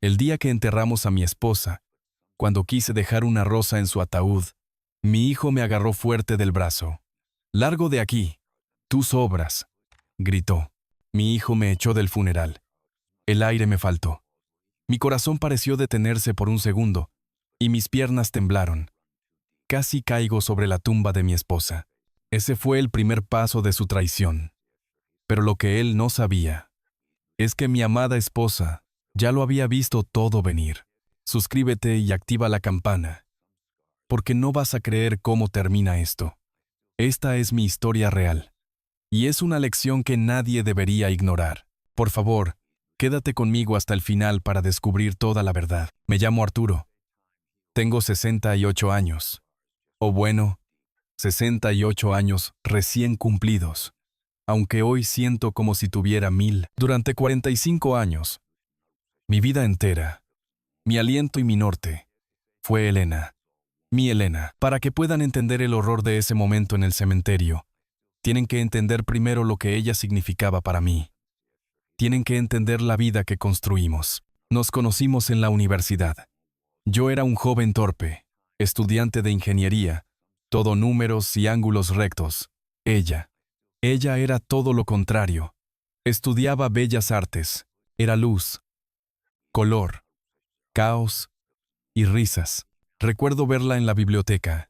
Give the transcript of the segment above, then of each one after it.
El día que enterramos a mi esposa, cuando quise dejar una rosa en su ataúd, mi hijo me agarró fuerte del brazo. «Largo de aquí, tú sobras», gritó. Mi hijo me echó del funeral. El aire me faltó. Mi corazón pareció detenerse por un segundo, y mis piernas temblaron. Casi caigo sobre la tumba de mi esposa. Ese fue el primer paso de su traición. Pero lo que él no sabía es que mi amada esposa ya lo había visto todo venir. Suscríbete y activa la campana, porque no vas a creer cómo termina esto. Esta es mi historia real, y es una lección que nadie debería ignorar. Por favor, quédate conmigo hasta el final para descubrir toda la verdad. Me llamo Arturo. Tengo 68 años. O bueno, 68 años recién cumplidos, aunque hoy siento como si tuviera 1000. Durante 45 años, mi vida entera, mi aliento y mi norte, fue Elena. Mi Elena. Para que puedan entender el horror de ese momento en el cementerio, tienen que entender primero lo que ella significaba para mí. Tienen que entender la vida que construimos. Nos conocimos en la universidad. Yo era un joven torpe, estudiante de ingeniería, todo números y ángulos rectos. Ella era todo lo contrario. Estudiaba bellas artes, era luz, color, caos y risas. Recuerdo verla en la biblioteca,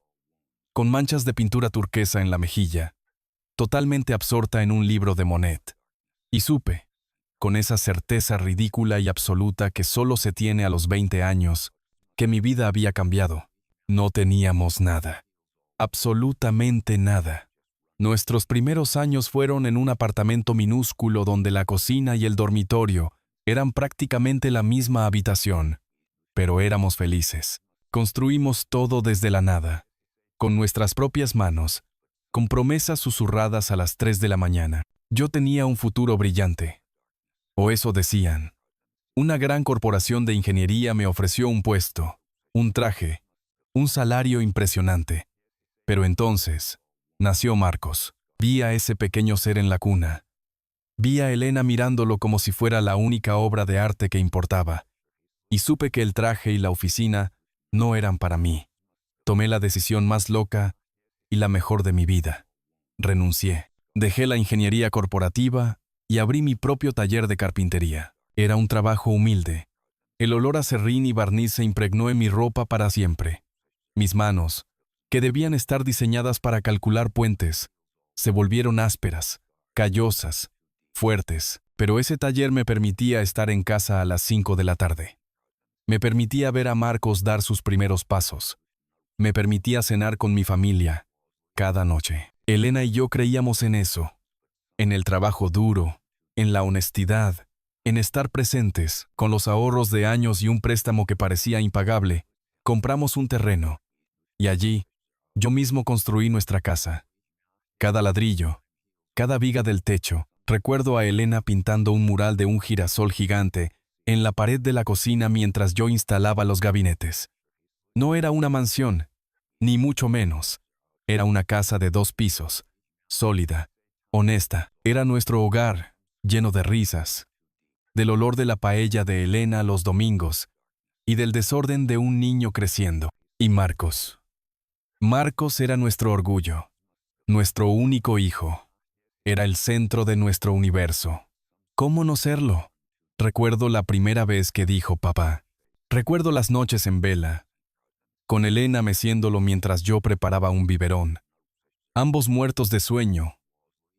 con manchas de pintura turquesa en la mejilla, totalmente absorta en un libro de Monet. Y supe, con esa certeza ridícula y absoluta que solo se tiene a los 20 años, que mi vida había cambiado. No teníamos nada. Absolutamente nada. Nuestros primeros años fueron en un apartamento minúsculo donde la cocina y el dormitorio eran prácticamente la misma habitación. Pero éramos felices. Construimos todo desde la nada, con nuestras propias manos, con promesas susurradas a las 3 de la mañana. Yo tenía un futuro brillante. O eso decían. Una gran corporación de ingeniería me ofreció un puesto, un traje, un salario impresionante. Pero entonces, nació Marcos. Vi a ese pequeño ser en la cuna. Vi a Elena mirándolo como si fuera la única obra de arte que importaba. Y supe que el traje y la oficina no eran para mí. Tomé la decisión más loca y la mejor de mi vida. Renuncié. Dejé la ingeniería corporativa y abrí mi propio taller de carpintería. Era un trabajo humilde. El olor a serrín y barniz se impregnó en mi ropa para siempre. Mis manos, que debían estar diseñadas para calcular puentes, se volvieron ásperas, callosas, fuertes. Pero ese taller me permitía estar en casa a las 5 de la tarde. Me permitía ver a Marcos dar sus primeros pasos. Me permitía cenar con mi familia cada noche. Elena y yo creíamos en eso, en el trabajo duro, en la honestidad, en estar presentes. Con los ahorros de años y un préstamo que parecía impagable, compramos un terreno, y allí yo mismo construí nuestra casa. Cada ladrillo, cada viga del techo. Recuerdo a Elena pintando un mural de un girasol gigante en la pared de la cocina mientras yo instalaba los gabinetes. No era una mansión, ni mucho menos. Era una casa de 2 pisos, sólida, honesta. Era nuestro hogar, lleno de risas, del olor de la paella de Elena los domingos y del desorden de un niño creciendo. Y Marcos. Marcos era nuestro orgullo, nuestro único hijo. Era el centro de nuestro universo. ¿Cómo no serlo? Recuerdo la primera vez que dijo papá. Recuerdo las noches en vela, con Elena meciéndolo mientras yo preparaba un biberón. Ambos muertos de sueño,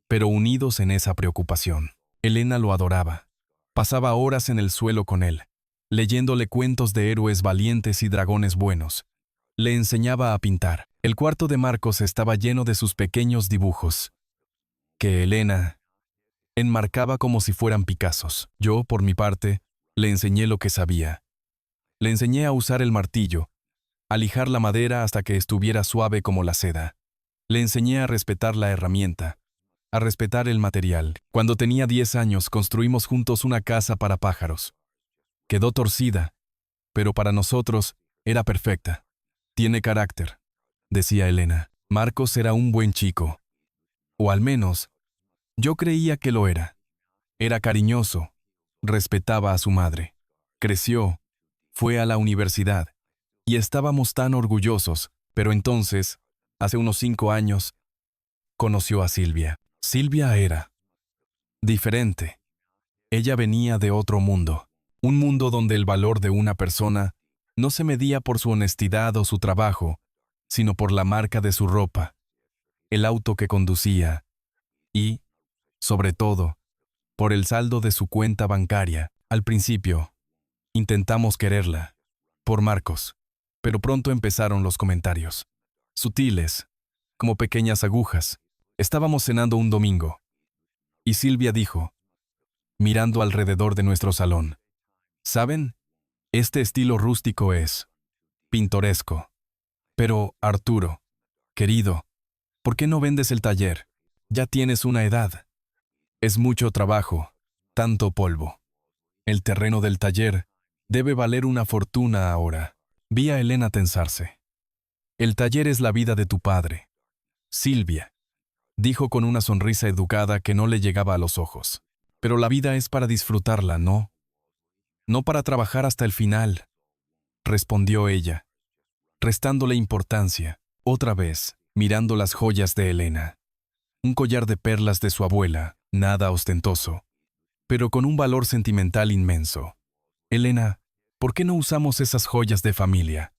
pero unidos en esa preocupación. Elena lo adoraba. Pasaba horas en el suelo con él, leyéndole cuentos de héroes valientes y dragones buenos. Le enseñaba a pintar. El cuarto de Marcos estaba lleno de sus pequeños dibujos, que Elena enmarcaba como si fueran Picassos. Yo, por mi parte, le enseñé lo que sabía. Le enseñé a usar el martillo, a lijar la madera hasta que estuviera suave como la seda. Le enseñé a respetar la herramienta, a respetar el material. Cuando tenía 10 años, construimos juntos una casa para pájaros. Quedó torcida, pero para nosotros era perfecta. Tiene carácter, decía Elena. Marcos era un buen chico. O al menos, yo creía que lo era. Era cariñoso, respetaba a su madre. Creció, Fue a la universidad. Y estábamos tan orgullosos, pero entonces, hace unos 5 años, conoció a Silvia. Silvia era diferente. Ella venía de otro mundo. Un mundo donde el valor de una persona no se medía por su honestidad o su trabajo, sino por la marca de su ropa, el auto que conducía y, sobre todo, por el saldo de su cuenta bancaria. Al principio, intentamos quererla, por Marcos, pero pronto empezaron los comentarios. Sutiles, como pequeñas agujas. Estábamos cenando un domingo, y Silvia dijo, mirando alrededor de nuestro salón, ¿saben? Este estilo rústico es pintoresco. Pero, Arturo, querido, ¿por qué no vendes el taller? Ya tienes una edad. Es mucho trabajo, tanto polvo. El terreno del taller debe valer una fortuna ahora. Vi a Elena tensarse. El taller es la vida de tu padre. Silvia, dijo con una sonrisa educada que no le llegaba a los ojos. Pero la vida es para disfrutarla, ¿no? No para trabajar hasta el final, respondió ella, restándole importancia, otra vez, mirando las joyas de Elena. Un collar de perlas de su abuela, nada ostentoso, pero con un valor sentimental inmenso. Elena, ¿por qué no usamos esas joyas de familia?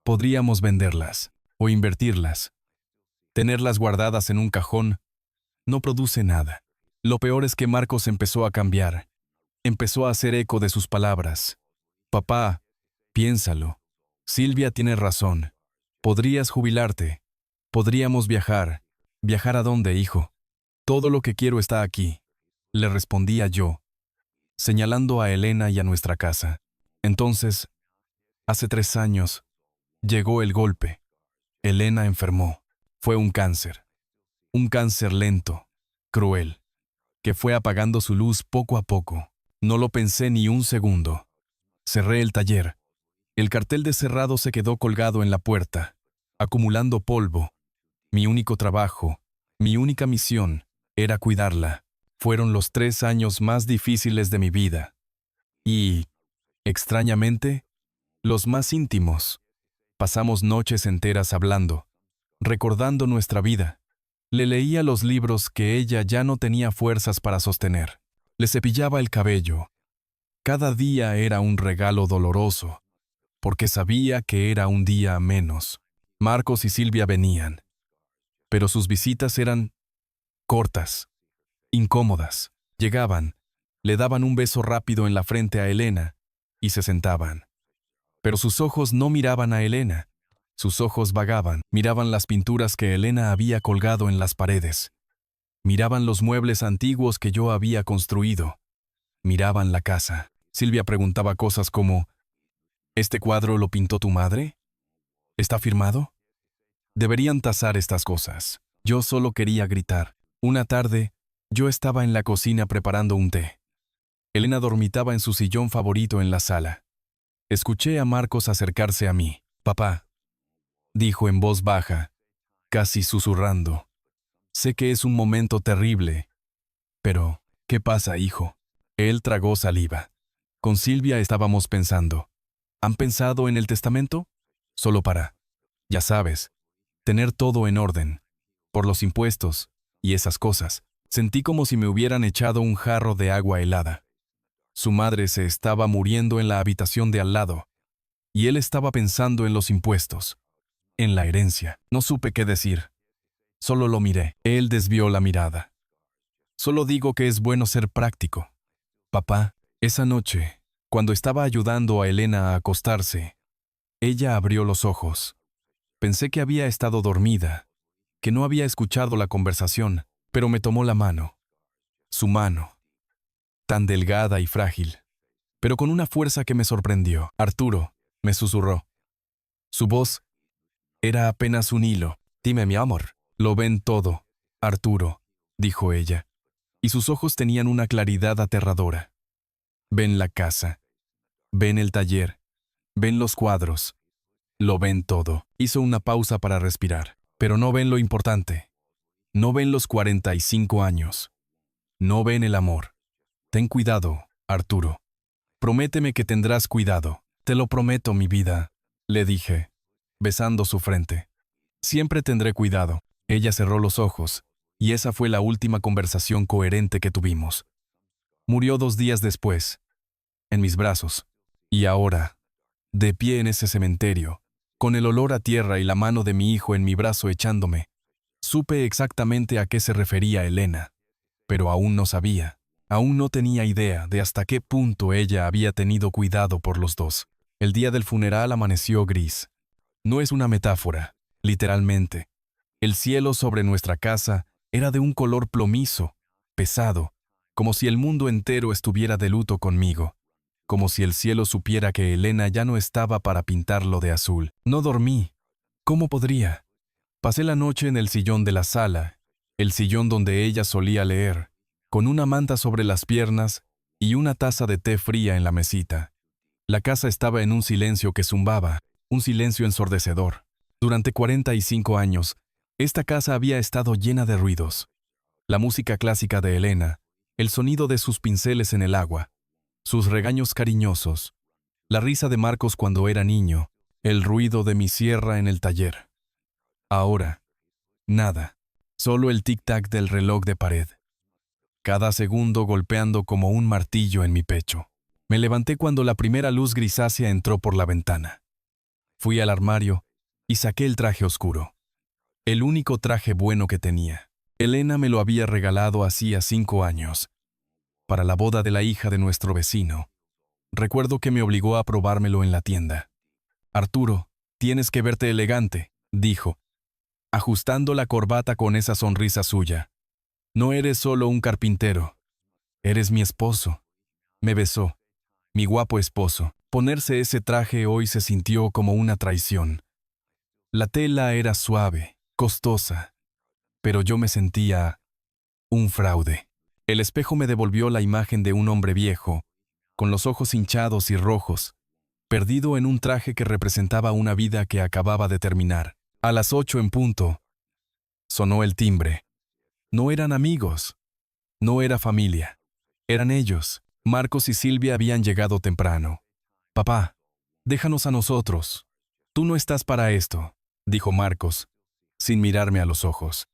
Podríamos venderlas, o invertirlas. Tenerlas guardadas en un cajón no produce nada. Lo peor es que Marcos empezó a cambiar. Empezó a hacer eco de sus palabras. Papá, piénsalo. Silvia tiene razón. Podrías jubilarte. Podríamos viajar. ¿Viajar a dónde, hijo? Todo lo que quiero está aquí, le respondía yo, señalando a Elena y a nuestra casa. Entonces, hace 3 años, llegó el golpe. Elena enfermó. Fue un cáncer. Un cáncer lento, cruel, que fue apagando su luz poco a poco. No lo pensé ni un segundo. Cerré el taller. El cartel de cerrado se quedó colgado en la puerta, acumulando polvo. Mi único trabajo, mi única misión, era cuidarla. Fueron los 3 años más difíciles de mi vida. Y, extrañamente, los más íntimos. Pasamos noches enteras hablando, recordando nuestra vida. Le leía los libros que ella ya no tenía fuerzas para sostener. Le cepillaba el cabello. Cada día era un regalo doloroso, porque sabía que era un día menos. Marcos y Silvia venían, pero sus visitas eran cortas, incómodas. Llegaban, le daban un beso rápido en la frente a Elena y se sentaban. Pero sus ojos no miraban a Elena. Sus ojos vagaban, miraban las pinturas que Elena había colgado en las paredes. Miraban los muebles antiguos que yo había construido. Miraban la casa. Silvia preguntaba cosas como, ¿este cuadro lo pintó tu madre? ¿Está firmado? Deberían tasar estas cosas. Yo solo quería gritar. Una tarde, yo estaba en la cocina preparando un té. Elena dormitaba en su sillón favorito en la sala. Escuché a Marcos acercarse a mí. Papá, dijo en voz baja, casi susurrando. Sé que es un momento terrible, pero, ¿qué pasa, hijo? Él tragó saliva. Con Silvia estábamos pensando. ¿Han pensado en el testamento? Solo para, ya sabes, tener todo en orden, por los impuestos y esas cosas. Sentí como si me hubieran echado un jarro de agua helada. Su madre se estaba muriendo en la habitación de al lado, y él estaba pensando en los impuestos, en la herencia. No supe qué decir. Solo lo miré. Él desvió la mirada. Solo digo que es bueno ser práctico. Papá, esa noche, cuando estaba ayudando a Elena a acostarse, ella abrió los ojos. Pensé que había estado dormida, que no había escuchado la conversación, pero me tomó la mano. Su mano, tan delgada y frágil, pero con una fuerza que me sorprendió. Arturo, me susurró. Su voz era apenas un hilo. Dime, mi amor. Lo ven todo, Arturo, dijo ella, y sus ojos tenían una claridad aterradora. Ven la casa, ven el taller, ven los cuadros, lo ven todo. Hizo una pausa para respirar, pero no ven lo importante. No ven los 45 años. No ven el amor. Ten cuidado, Arturo. Prométeme que tendrás cuidado. Te lo prometo, mi vida, le dije, besando su frente. Siempre tendré cuidado. Ella cerró los ojos, y esa fue la última conversación coherente que tuvimos. Murió 2 días después, en mis brazos. Y ahora, de pie en ese cementerio, con el olor a tierra y la mano de mi hijo en mi brazo echándome, supe exactamente a qué se refería Elena, pero aún no sabía, aún no tenía idea de hasta qué punto ella había tenido cuidado por los dos. El día del funeral amaneció gris. No es una metáfora, literalmente. El cielo sobre nuestra casa era de un color plomizo, pesado, como si el mundo entero estuviera de luto conmigo, como si el cielo supiera que Elena ya no estaba para pintarlo de azul. No dormí. ¿Cómo podría? Pasé la noche en el sillón de la sala, el sillón donde ella solía leer, con una manta sobre las piernas y una taza de té fría en la mesita. La casa estaba en un silencio que zumbaba, un silencio ensordecedor. Durante 45 años, esta casa había estado llena de ruidos. La música clásica de Elena, el sonido de sus pinceles en el agua, sus regaños cariñosos, la risa de Marcos cuando era niño, el ruido de mi sierra en el taller. Ahora, nada, solo el tic-tac del reloj de pared. Cada segundo golpeando como un martillo en mi pecho. Me levanté cuando la primera luz grisácea entró por la ventana. Fui al armario y saqué el traje oscuro. El único traje bueno que tenía. Elena me lo había regalado hacía 5 años, para la boda de la hija de nuestro vecino. Recuerdo que me obligó a probármelo en la tienda. Arturo, tienes que verte elegante, dijo, ajustando la corbata con esa sonrisa suya. No eres solo un carpintero. Eres mi esposo. Me besó. Mi guapo esposo. Ponerse ese traje hoy se sintió como una traición. La tela era suave, costosa, pero yo me sentía un fraude. El espejo me devolvió la imagen de un hombre viejo, con los ojos hinchados y rojos, perdido en un traje que representaba una vida que acababa de terminar. A las 8 en punto, sonó el timbre. No eran amigos, no era familia, eran ellos. Marcos y Silvia habían llegado temprano. Papá, déjanos a nosotros. Tú no estás para esto, dijo Marcos, sin mirarme a los ojos.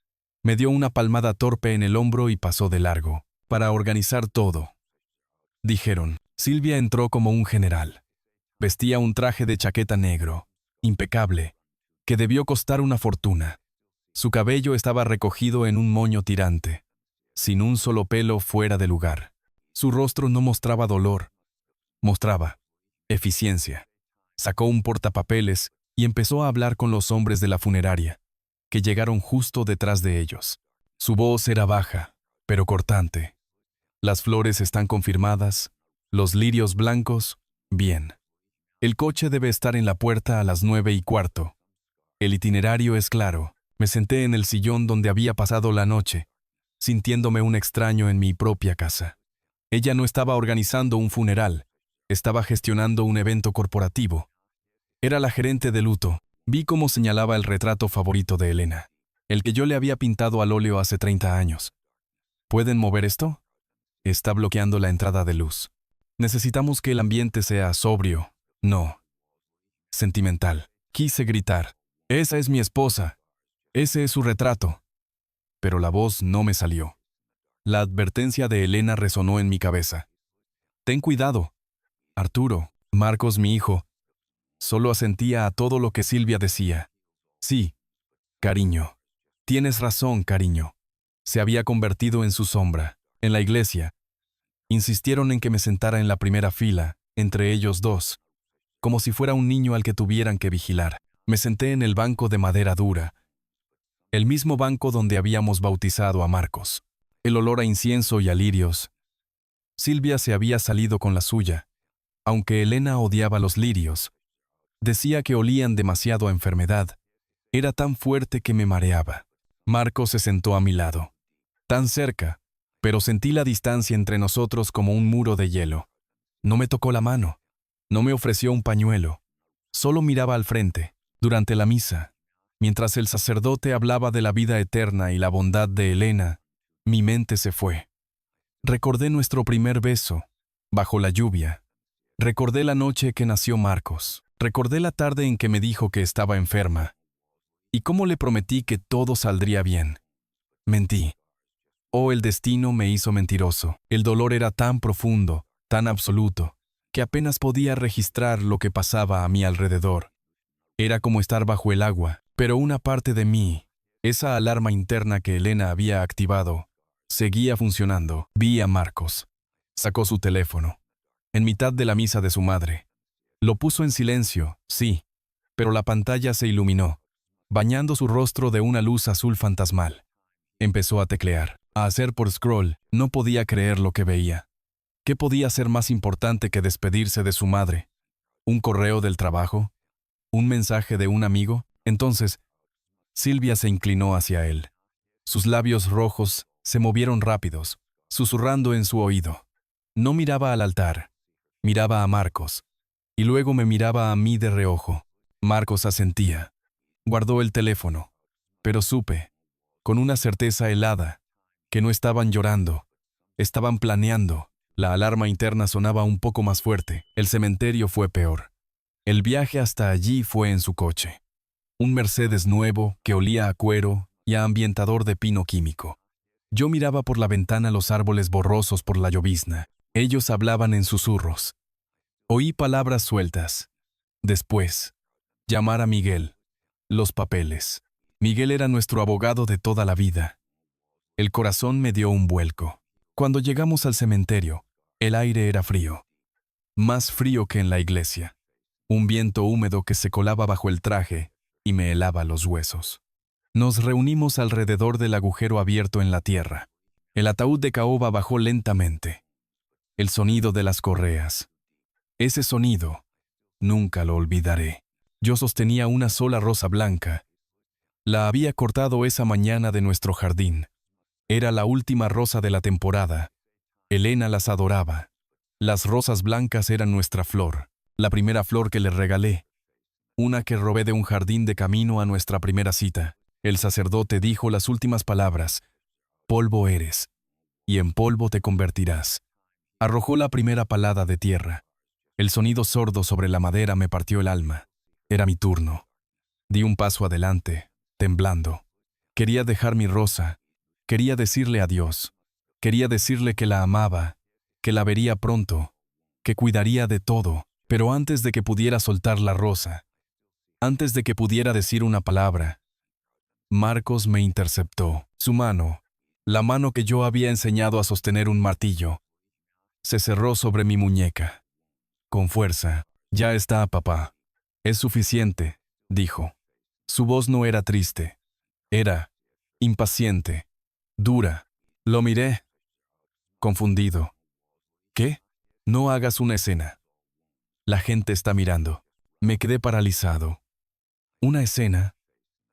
Me dio una palmada torpe en el hombro y pasó de largo, para organizar todo. Dijeron. Silvia entró como un general. Vestía un traje de chaqueta negro, impecable, que debió costar una fortuna. Su cabello estaba recogido en un moño tirante, sin un solo pelo fuera de lugar. Su rostro no mostraba dolor, mostraba eficiencia. Sacó un portapapeles y empezó a hablar con los hombres de la funeraria, que llegaron justo detrás de ellos. Su voz era baja, pero cortante. Las flores están confirmadas, los lirios blancos, bien. El coche debe estar en la puerta a las 9:15. El itinerario es claro. Me senté en el sillón donde había pasado la noche, sintiéndome un extraño en mi propia casa. Ella no estaba organizando un funeral, estaba gestionando un evento corporativo. Era la gerente de luto. Vi cómo señalaba el retrato favorito de Elena, el que yo le había pintado al óleo hace 30 años. ¿Pueden mover esto? Está bloqueando la entrada de luz. Necesitamos que el ambiente sea sobrio, no sentimental. Quise gritar. Esa es mi esposa. Ese es su retrato. Pero la voz no me salió. La advertencia de Elena resonó en mi cabeza. Ten cuidado. Arturo, Marcos mi hijo. Solo asentía a todo lo que Silvia decía. Sí, cariño. Tienes razón, cariño. Se había convertido en su sombra, en la iglesia. Insistieron en que me sentara en la primera fila, entre ellos dos, como si fuera un niño al que tuvieran que vigilar. Me senté en el banco de madera dura, el mismo banco donde habíamos bautizado a Marcos. El olor a incienso y a lirios. Silvia se había salido con la suya, aunque Elena odiaba los lirios. Decía que olían demasiado a enfermedad. Era tan fuerte que me mareaba. Marcos se sentó a mi lado. Tan cerca, pero sentí la distancia entre nosotros como un muro de hielo. No me tocó la mano. No me ofreció un pañuelo. Solo miraba al frente, durante la misa. Mientras el sacerdote hablaba de la vida eterna y la bondad de Elena, mi mente se fue. Recordé nuestro primer beso, bajo la lluvia. Recordé la noche que nació Marcos. Recordé la tarde en que me dijo que estaba enferma. Y cómo le prometí que todo saldría bien. Mentí. Oh, el destino me hizo mentiroso. El dolor era tan profundo, tan absoluto, que apenas podía registrar lo que pasaba a mi alrededor. Era como estar bajo el agua, pero una parte de mí, esa alarma interna que Elena había activado, seguía funcionando. Vi a Marcos. Sacó su teléfono. En mitad de la misa de su madre. Lo puso en silencio, sí, pero la pantalla se iluminó, bañando su rostro de una luz azul fantasmal. Empezó a teclear, a hacer por scroll. No podía creer lo que veía. ¿Qué podía ser más importante que despedirse de su madre? ¿Un correo del trabajo? ¿Un mensaje de un amigo? Entonces, Silvia se inclinó hacia él. Sus labios rojos se movieron rápidos, susurrando en su oído. No miraba al altar, miraba a Marcos, y luego me miraba a mí de reojo. Marcos asentía. Guardó el teléfono, pero supe, con una certeza helada, que no estaban llorando, estaban planeando. La alarma interna sonaba un poco más fuerte. El cementerio fue peor. El viaje hasta allí fue en su coche. Un Mercedes nuevo que olía a cuero y a ambientador de pino químico. Yo miraba por la ventana los árboles borrosos por la llovizna. Ellos hablaban en susurros. Oí palabras sueltas. Después, llamar a Miguel. Los papeles. Miguel era nuestro abogado de toda la vida. El corazón me dio un vuelco. Cuando llegamos al cementerio, el aire era frío. Más frío que en la iglesia. Un viento húmedo que se colaba bajo el traje y me helaba los huesos. Nos reunimos alrededor del agujero abierto en la tierra. El ataúd de caoba bajó lentamente. El sonido de las correas. Ese sonido, nunca lo olvidaré. Yo sostenía una sola rosa blanca. La había cortado esa mañana de nuestro jardín. Era la última rosa de la temporada. Elena las adoraba. Las rosas blancas eran nuestra flor, la primera flor que le regalé. Una que robé de un jardín de camino a nuestra primera cita. El sacerdote dijo las últimas palabras. Polvo eres, y en polvo te convertirás. Arrojó la primera palada de tierra. El sonido sordo sobre la madera me partió el alma. Era mi turno. Di un paso adelante, temblando. Quería dejar mi rosa. Quería decirle adiós. Quería decirle que la amaba, que la vería pronto, que cuidaría de todo, pero antes de que pudiera soltar la rosa, antes de que pudiera decir una palabra, Marcos me interceptó. Su mano, la mano que yo había enseñado a sostener un martillo, se cerró sobre mi muñeca. Con fuerza. Ya está, papá. Es suficiente, dijo. Su voz no era triste. Era impaciente, dura. Lo miré, confundido. ¿Qué? No hagas una escena. La gente está mirando. Me quedé paralizado. ¿Una escena?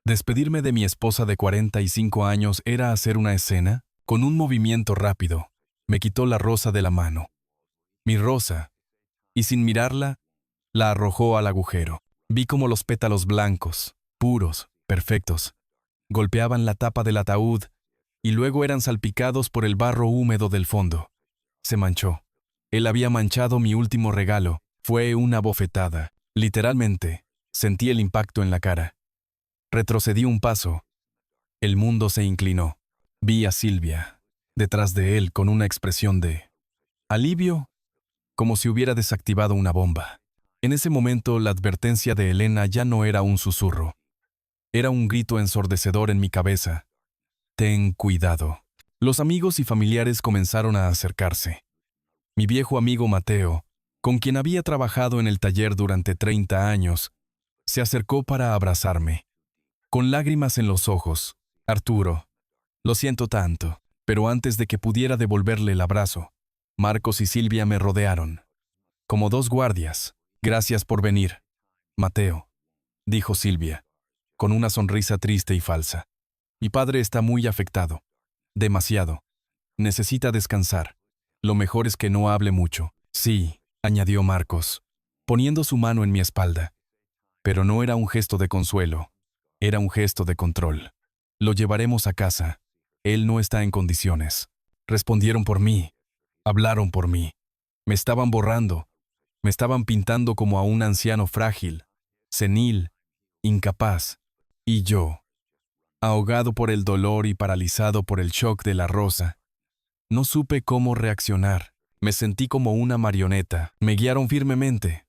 ¿Despedirme de mi esposa de 45 años era hacer una escena? Con un movimiento rápido, me quitó la rosa de la mano. Mi rosa. Y sin mirarla, la arrojó al agujero. Vi como los pétalos blancos, puros, perfectos, golpeaban la tapa del ataúd y luego eran salpicados por el barro húmedo del fondo. Se manchó. Él había manchado mi último regalo. Fue una bofetada. Literalmente, sentí el impacto en la cara. Retrocedí un paso. El mundo se inclinó. Vi a Silvia, detrás de él con una expresión de alivio, como si hubiera desactivado una bomba. En ese momento, la advertencia de Elena ya no era un susurro. Era un grito ensordecedor en mi cabeza. Ten cuidado. Los amigos y familiares comenzaron a acercarse. Mi viejo amigo Mateo, con quien había trabajado en el taller durante 30 años, se acercó para abrazarme. Con lágrimas en los ojos. Arturo, lo siento tanto, pero antes de que pudiera devolverle el abrazo, Marcos y Silvia me rodearon. Como dos guardias. Gracias por venir, Mateo, dijo Silvia, con una sonrisa triste y falsa. Mi padre está muy afectado. Demasiado. Necesita descansar. Lo mejor es que no hable mucho. Sí, añadió Marcos, poniendo su mano en mi espalda. Pero no era un gesto de consuelo. Era un gesto de control. Lo llevaremos a casa. Él no está en condiciones. Respondieron por mí. Hablaron por mí. Me estaban borrando. Me estaban pintando como a un anciano frágil, senil, incapaz. Y yo, ahogado por el dolor y paralizado por el shock de la rosa, no supe cómo reaccionar. Me sentí como una marioneta. Me guiaron firmemente,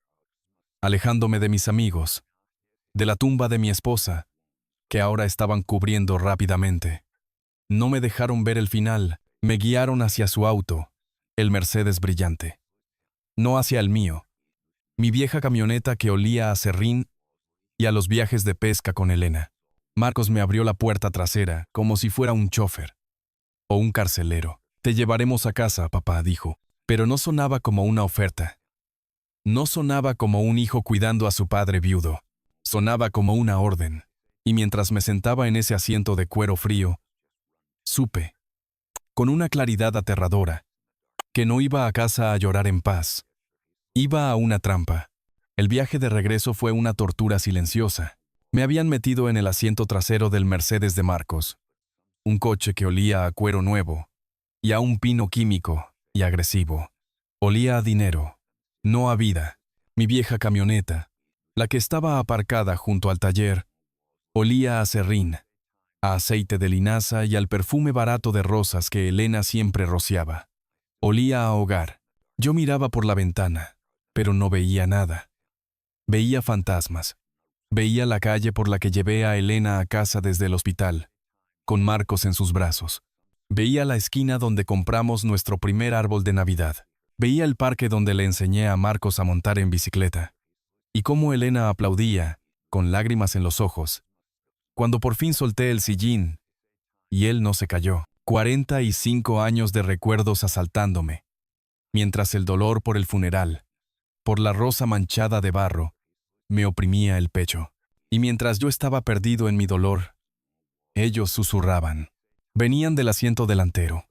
alejándome de mis amigos, de la tumba de mi esposa, que ahora estaban cubriendo rápidamente. No me dejaron ver el final. Me guiaron hacia su auto, el Mercedes brillante. No hacia el mío, mi vieja camioneta que olía a serrín y a los viajes de pesca con Elena. Marcos me abrió la puerta trasera como si fuera un chofer o un carcelero. Te llevaremos a casa, papá, dijo, pero no sonaba como una oferta. No sonaba como un hijo cuidando a su padre viudo. Sonaba como una orden. Y mientras me sentaba en ese asiento de cuero frío, supe, con una claridad aterradora, que no iba a casa a llorar en paz. Iba a una trampa. El viaje de regreso fue una tortura silenciosa. Me habían metido en el asiento trasero del Mercedes de Marcos, un coche que olía a cuero nuevo, y a un pino químico y agresivo. Olía a dinero, no a vida. Mi vieja camioneta, la que estaba aparcada junto al taller, olía a serrín, a aceite de linaza y al perfume barato de rosas que Elena siempre rociaba. Olía a hogar. Yo miraba por la ventana, pero no veía nada. Veía fantasmas. Veía la calle por la que llevé a Elena a casa desde el hospital, con Marcos en sus brazos. Veía la esquina donde compramos nuestro primer árbol de Navidad. Veía el parque donde le enseñé a Marcos a montar en bicicleta. Y cómo Elena aplaudía, con lágrimas en los ojos, cuando por fin solté el sillín, y él no se cayó. 45 años de recuerdos asaltándome, mientras el dolor por el funeral, por la rosa manchada de barro, me oprimía el pecho. Y mientras yo estaba perdido en mi dolor, ellos susurraban. Venían del asiento delantero.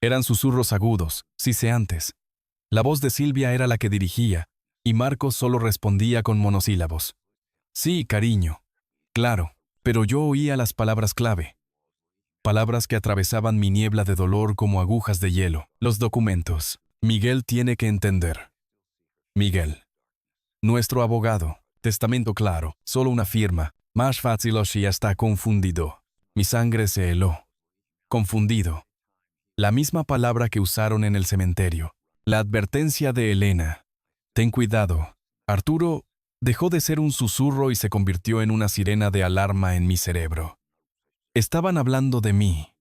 Eran susurros agudos, siseantes. La voz de Silvia era la que dirigía, y Marcos solo respondía con monosílabos. Sí, cariño. Claro, pero yo oía las palabras clave. Palabras que atravesaban mi niebla de dolor como agujas de hielo. Los documentos. Miguel tiene que entender. Miguel. Nuestro abogado. Testamento claro. Solo una firma. Más fácil o si está confundido. Mi sangre se heló. Confundido. La misma palabra que usaron en el cementerio. La advertencia de Elena. Ten cuidado. Arturo dejó de ser un susurro y se convirtió en una sirena de alarma en mi cerebro. Estaban hablando de mí.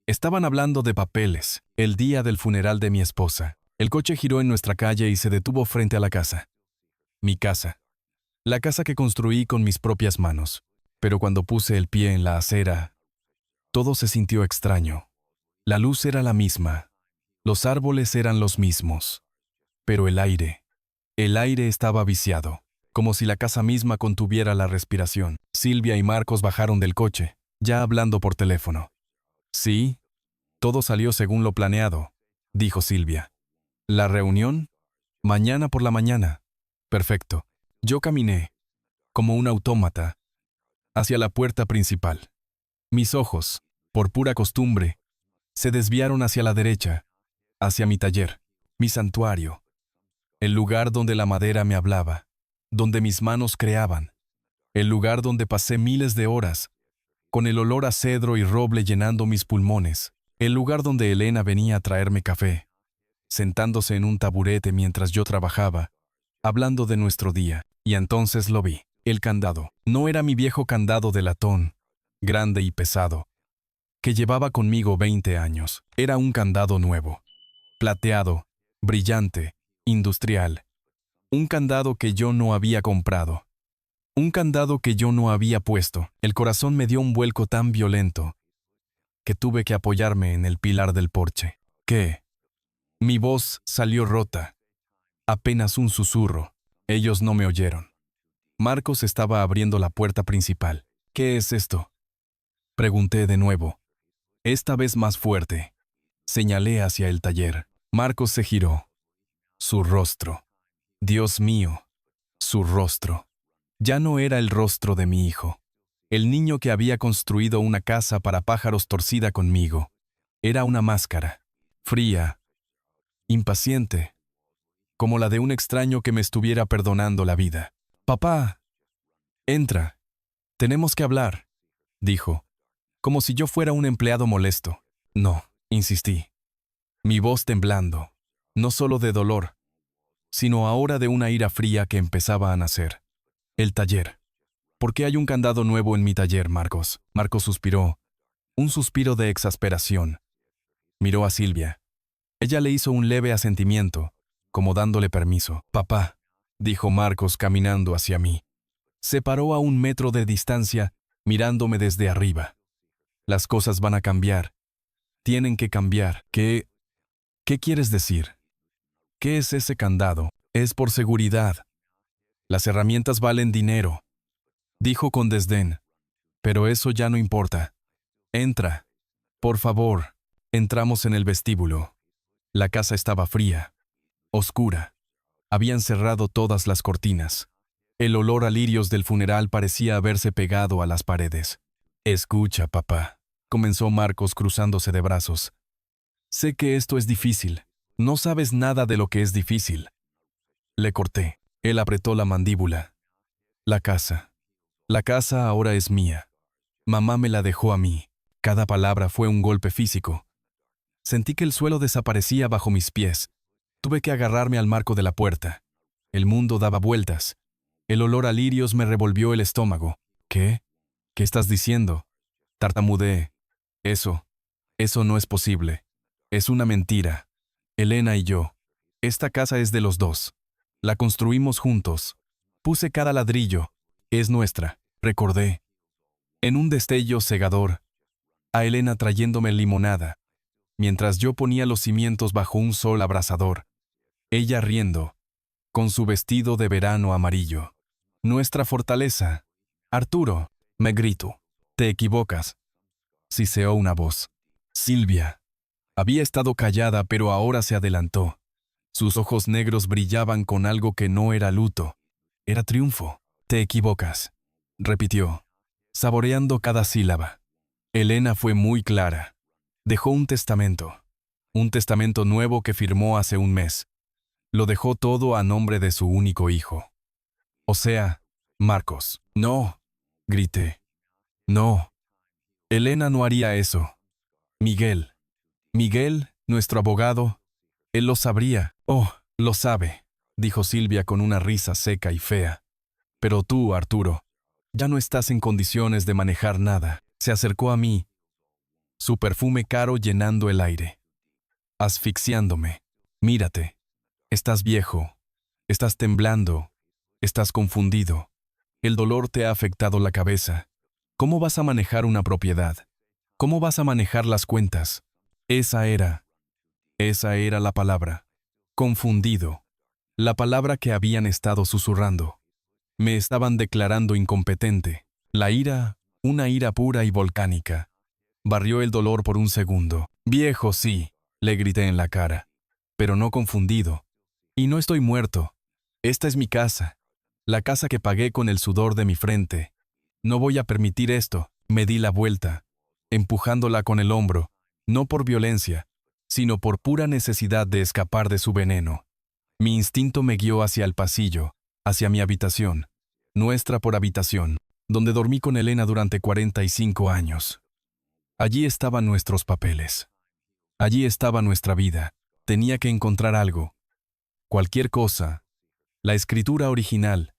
Estaban hablando de papeles. El día del funeral de mi esposa. El coche giró en nuestra calle y se detuvo frente a la casa. Mi casa. La casa que construí con mis propias manos. Pero cuando puse el pie en la acera, todo se sintió extraño. La luz era la misma. Los árboles eran los mismos. Pero el aire estaba viciado, como si la casa misma contuviera la respiración. Silvia y Marcos bajaron del coche, ya hablando por teléfono. Sí, todo salió según lo planeado, dijo Silvia. ¿La reunión? Mañana por la mañana. Perfecto. Yo caminé, como un autómata, hacia la puerta principal. Mis ojos, por pura costumbre, se desviaron hacia la derecha, hacia mi taller, mi santuario, el lugar donde la madera me hablaba, donde mis manos creaban, el lugar donde pasé miles de horas, con el olor a cedro y roble llenando mis pulmones, el lugar donde Elena venía a traerme café, sentándose en un taburete mientras yo trabajaba, hablando de nuestro día, y entonces lo vi. El candado no era mi viejo candado de latón, grande y pesado, que llevaba conmigo 20 años. Era un candado nuevo, plateado, brillante, industrial. Un candado que yo no había comprado. Un candado que yo no había puesto. El corazón me dio un vuelco tan violento que tuve que apoyarme en el pilar del porche. ¿Qué? Mi voz salió rota. Apenas un susurro. Ellos no me oyeron. Marcos estaba abriendo la puerta principal. ¿Qué es esto? Pregunté de nuevo. Esta vez más fuerte. Señalé hacia el taller. Marcos se giró. Su rostro. Dios mío, su rostro. Ya no era el rostro de mi hijo. El niño que había construido una casa para pájaros torcida conmigo. Era una máscara. Fría. Impaciente. como la de un extraño que me estuviera perdonando la vida. «Papá, entra. Tenemos que hablar», dijo, como si yo fuera un empleado molesto. «No», insistí, mi voz temblando, no solo de dolor, sino ahora de una ira fría que empezaba a nacer. «El taller. ¿Por qué hay un candado nuevo en mi taller, Marcos?» Marcos suspiró, un suspiro de exasperación. Miró a Silvia. Ella le hizo un leve asentimiento, como dándole permiso. «Papá», dijo Marcos caminando hacia mí. Se paró a 1 metro de distancia, mirándome desde arriba. «Las cosas van a cambiar. Tienen que cambiar». ¿Qué quieres decir? ¿Qué es ese candado? «Es por seguridad. Las herramientas valen dinero», dijo con desdén. «Pero eso ya no importa. Entra, por favor». Entramos en el vestíbulo. La casa estaba fría, oscura. Habían cerrado todas las cortinas. El olor a lirios del funeral parecía haberse pegado a las paredes. «Escucha, papá», comenzó Marcos cruzándose de brazos. «Sé que esto es difícil. No sabes nada de lo que es difícil». Le corté. Él apretó la mandíbula. La casa ahora es mía. Mamá me la dejó a mí». Cada palabra fue un golpe físico. Sentí que el suelo desaparecía bajo mis pies. Tuve que agarrarme al marco de la puerta. El mundo daba vueltas. El olor a lirios me revolvió el estómago. ¿Qué? ¿Qué estás diciendo? Tartamudeé. Eso no es posible. Es una mentira. Elena y yo. Esta casa es de los dos. La construimos juntos. Puse cada ladrillo. Es nuestra, recordé. En un destello cegador, a Elena trayéndome limonada, mientras yo ponía los cimientos bajo un sol abrasador. Ella riendo, con su vestido de verano amarillo. «Nuestra fortaleza. Arturo», me grito. «Te equivocas», siseó una voz. Silvia. Había estado callada, pero ahora se adelantó. Sus ojos negros brillaban con algo que no era luto. Era triunfo. «Te equivocas», repitió, saboreando cada sílaba. Elena fue muy clara. Dejó un testamento nuevo que firmó hace 1 mes. Lo dejó todo a nombre de su único hijo. O sea, Marcos. «No», grité. «No. Elena no haría eso. Miguel, nuestro abogado, él lo sabría». «Oh, lo sabe», dijo Silvia con una risa seca y fea. «Pero tú, Arturo, ya no estás en condiciones de manejar nada». Se acercó a mí, su perfume caro llenando el aire, asfixiándome. «Mírate. Estás viejo. Estás temblando. Estás confundido. El dolor te ha afectado la cabeza. ¿Cómo vas a manejar una propiedad? ¿Cómo vas a manejar las cuentas?» Esa era la palabra. Confundido. La palabra que habían estado susurrando. Me estaban declarando incompetente. La ira, una ira pura y volcánica, barrió el dolor por un segundo. «Viejo, sí», le grité en la cara, «pero no confundido. Y no estoy muerto. Esta es mi casa, la casa que pagué con el sudor de mi frente. No voy a permitir esto». Me di la vuelta, empujándola con el hombro, no por violencia, sino por pura necesidad de escapar de su veneno. Mi instinto me guió hacia el pasillo, hacia mi habitación, nuestra por habitación, donde dormí con Elena durante 45 años. Allí estaban nuestros papeles. Allí estaba nuestra vida. Tenía que encontrar algo. Cualquier cosa. La escritura original.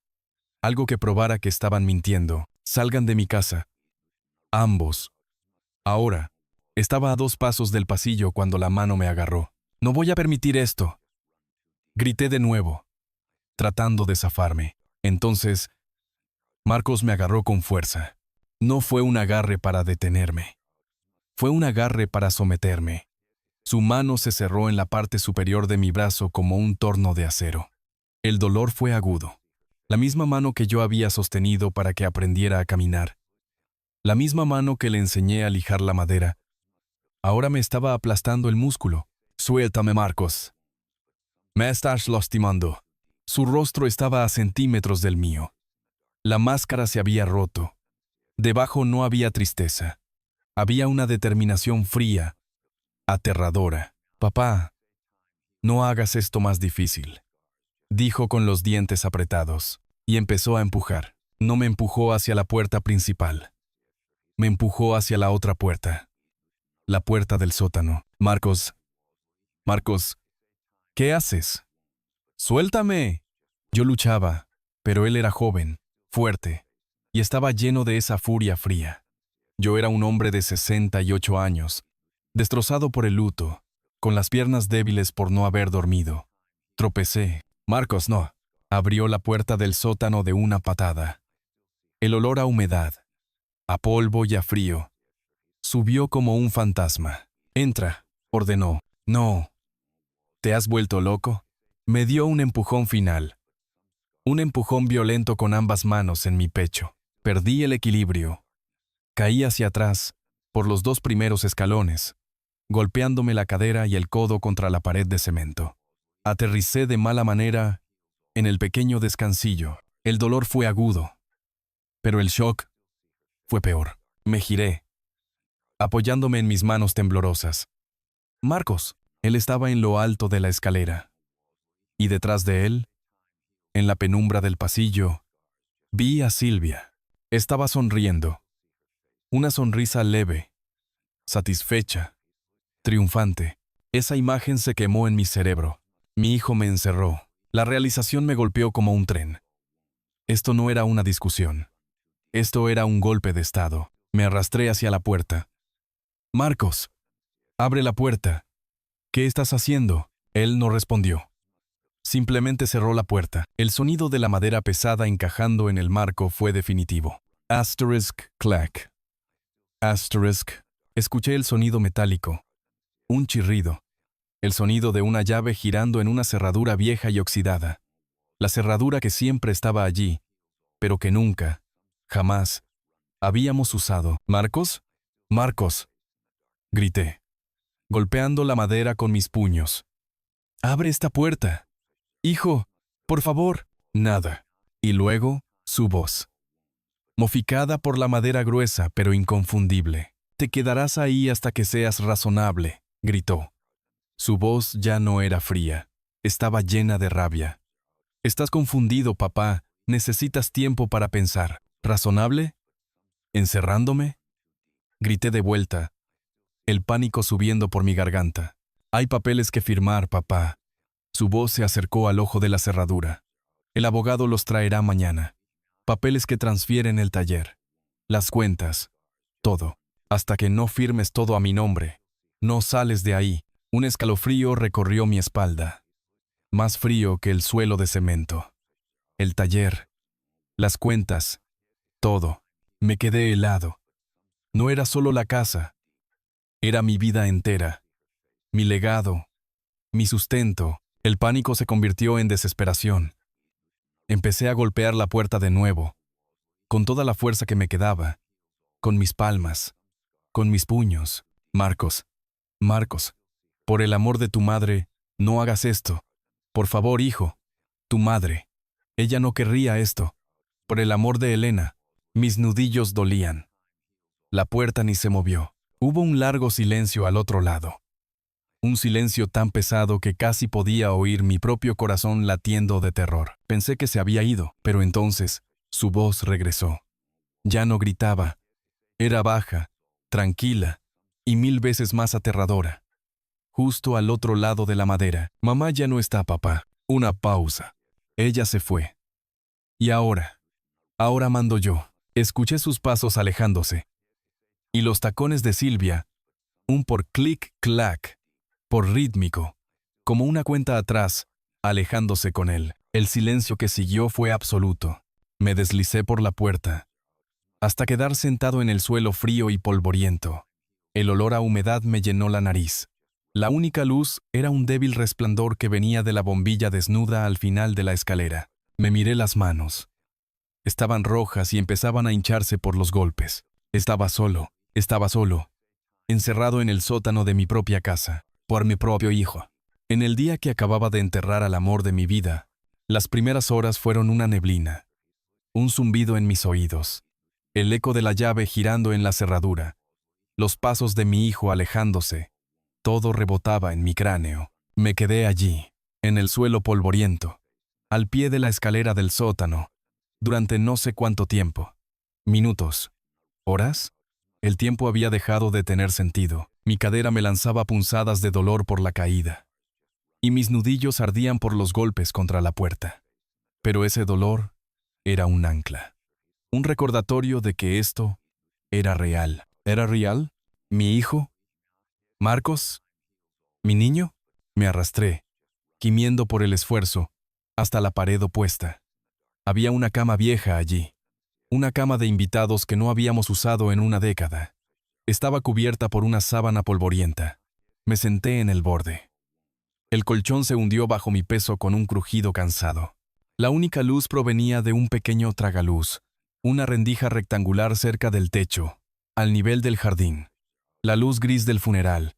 Algo que probara que estaban mintiendo. «Salgan de mi casa». Ambos. Ahora. Estaba a 2 pasos del pasillo cuando la mano me agarró. «No voy a permitir esto», grité de nuevo, tratando de zafarme. Entonces, Marcos me agarró con fuerza. No fue un agarre para detenerme. Fue un agarre para someterme. Su mano se cerró en la parte superior de mi brazo como un torno de acero. El dolor fue agudo. La misma mano que yo había sostenido para que aprendiera a caminar. La misma mano que le enseñé a lijar la madera. Ahora me estaba aplastando el músculo. «Suéltame, Marcos. Me estás lastimando». Su rostro estaba a centímetros del mío. La máscara se había roto. Debajo no había tristeza. Había una determinación fría, aterradora. «Papá, no hagas esto más difícil». dijo con los dientes apretados, y empezó a empujar. No me empujó hacia la puerta principal. Me empujó hacia la otra puerta. La puerta del sótano. Marcos. Marcos. ¿Qué haces? ¡Suéltame! Yo luchaba, pero él era joven, fuerte, y estaba lleno de esa furia fría. Yo era un hombre de 68 años, destrozado por el luto, con las piernas débiles por no haber dormido. Tropecé. Marcos, no. Abrió la puerta del sótano de una patada. El olor a humedad, a polvo y a frío, subió como un fantasma. Entra, ordenó. No. ¿Te has vuelto loco? Me dio un empujón final. Un empujón violento con ambas manos en mi pecho. Perdí el equilibrio. Caí hacia atrás, por los 2 primeros escalones, golpeándome la cadera y el codo contra la pared de cemento. Aterricé de mala manera en el pequeño descansillo. El dolor fue agudo, pero el shock fue peor. Me giré, apoyándome en mis manos temblorosas. Marcos, él estaba en lo alto de la escalera. Y detrás de él, en la penumbra del pasillo, vi a Silvia. Estaba sonriendo. Una sonrisa leve, satisfecha, triunfante. Esa imagen se quemó en mi cerebro. Mi hijo me encerró. La realización me golpeó como un tren. Esto no era una discusión. Esto era un golpe de estado. Me arrastré hacia la puerta. Marcos, abre la puerta. ¿Qué estás haciendo? Él no respondió. Simplemente cerró la puerta. El sonido de la madera pesada encajando en el marco fue definitivo. Asterisk clack. Asterisk. Escuché el sonido metálico. Un chirrido. El sonido de una llave girando en una cerradura vieja y oxidada. La cerradura que siempre estaba allí, pero que nunca, jamás, habíamos usado. ¿Marcos? ¡Marcos!, grité, golpeando la madera con mis puños. ¡Abre esta puerta! ¡Hijo! ¡Por favor! Nada. Y luego, su voz. Moficada por la madera gruesa, pero inconfundible. «Te quedarás ahí hasta que seas razonable», gritó. Su voz ya no era fría. Estaba llena de rabia. «Estás confundido, papá. Necesitas tiempo para pensar». ¿Razonable? ¿Encerrándome? Grité de vuelta, el pánico subiendo por mi garganta. «Hay papeles que firmar, papá». Su voz se acercó al ojo de la cerradura. «El abogado los traerá mañana. Papeles que transfieren el taller. Las cuentas. Todo. Hasta que no firmes todo a mi nombre. No sales de ahí». Un escalofrío recorrió mi espalda. Más frío que el suelo de cemento. El taller. Las cuentas. Todo. Me quedé helado. No era solo la casa. Era mi vida entera. Mi legado. Mi sustento. El pánico se convirtió en desesperación. Empecé a golpear la puerta de nuevo, con toda la fuerza que me quedaba, con mis palmas, con mis puños. «Marcos, Marcos, por el amor de tu madre, no hagas esto. Por favor, hijo. Tu madre. Ella no querría esto. Por el amor de Elena». Mis nudillos dolían. La puerta ni se movió. Hubo un largo silencio al otro lado. Un silencio tan pesado que casi podía oír mi propio corazón latiendo de terror. Pensé que se había ido, pero entonces su voz regresó. Ya no gritaba. Era baja, tranquila y 1000 veces más aterradora. Justo al otro lado de la madera. «Mamá ya no está, papá». Una pausa. Ella se fue. Y ahora mando yo. Escuché sus pasos alejándose. Y los tacones de Silvia, un por clic-clac, por rítmico, como una cuenta atrás, alejándose con él. El silencio que siguió fue absoluto. Me deslicé por la puerta, hasta quedar sentado en el suelo frío y polvoriento. El olor a humedad me llenó la nariz. La única luz era un débil resplandor que venía de la bombilla desnuda al final de la escalera. Me miré las manos. Estaban rojas y empezaban a hincharse por los golpes. Estaba solo, encerrado en el sótano de mi propia casa, por mi propio hijo. En el día que acababa de enterrar al amor de mi vida, las primeras horas fueron una neblina, un zumbido en mis oídos, el eco de la llave girando en la cerradura, los pasos de mi hijo alejándose. Todo rebotaba en mi cráneo. Me quedé allí, en el suelo polvoriento, al pie de la escalera del sótano, durante no sé cuánto tiempo. Minutos. ¿Horas? El tiempo había dejado de tener sentido. Mi cadera me lanzaba punzadas de dolor por la caída. Y mis nudillos ardían por los golpes contra la puerta. Pero ese dolor era un ancla. Un recordatorio de que esto era real. ¿Era real? ¿Mi hijo? ¿Marcos? ¿Mi niño? Me arrastré, gimiendo por el esfuerzo, hasta la pared opuesta. Había una cama vieja allí. Una cama de invitados que no habíamos usado en una década. Estaba cubierta por una sábana polvorienta. Me senté en el borde. El colchón se hundió bajo mi peso con un crujido cansado. La única luz provenía de un pequeño tragaluz, una rendija rectangular cerca del techo, al nivel del jardín. La luz gris del funeral.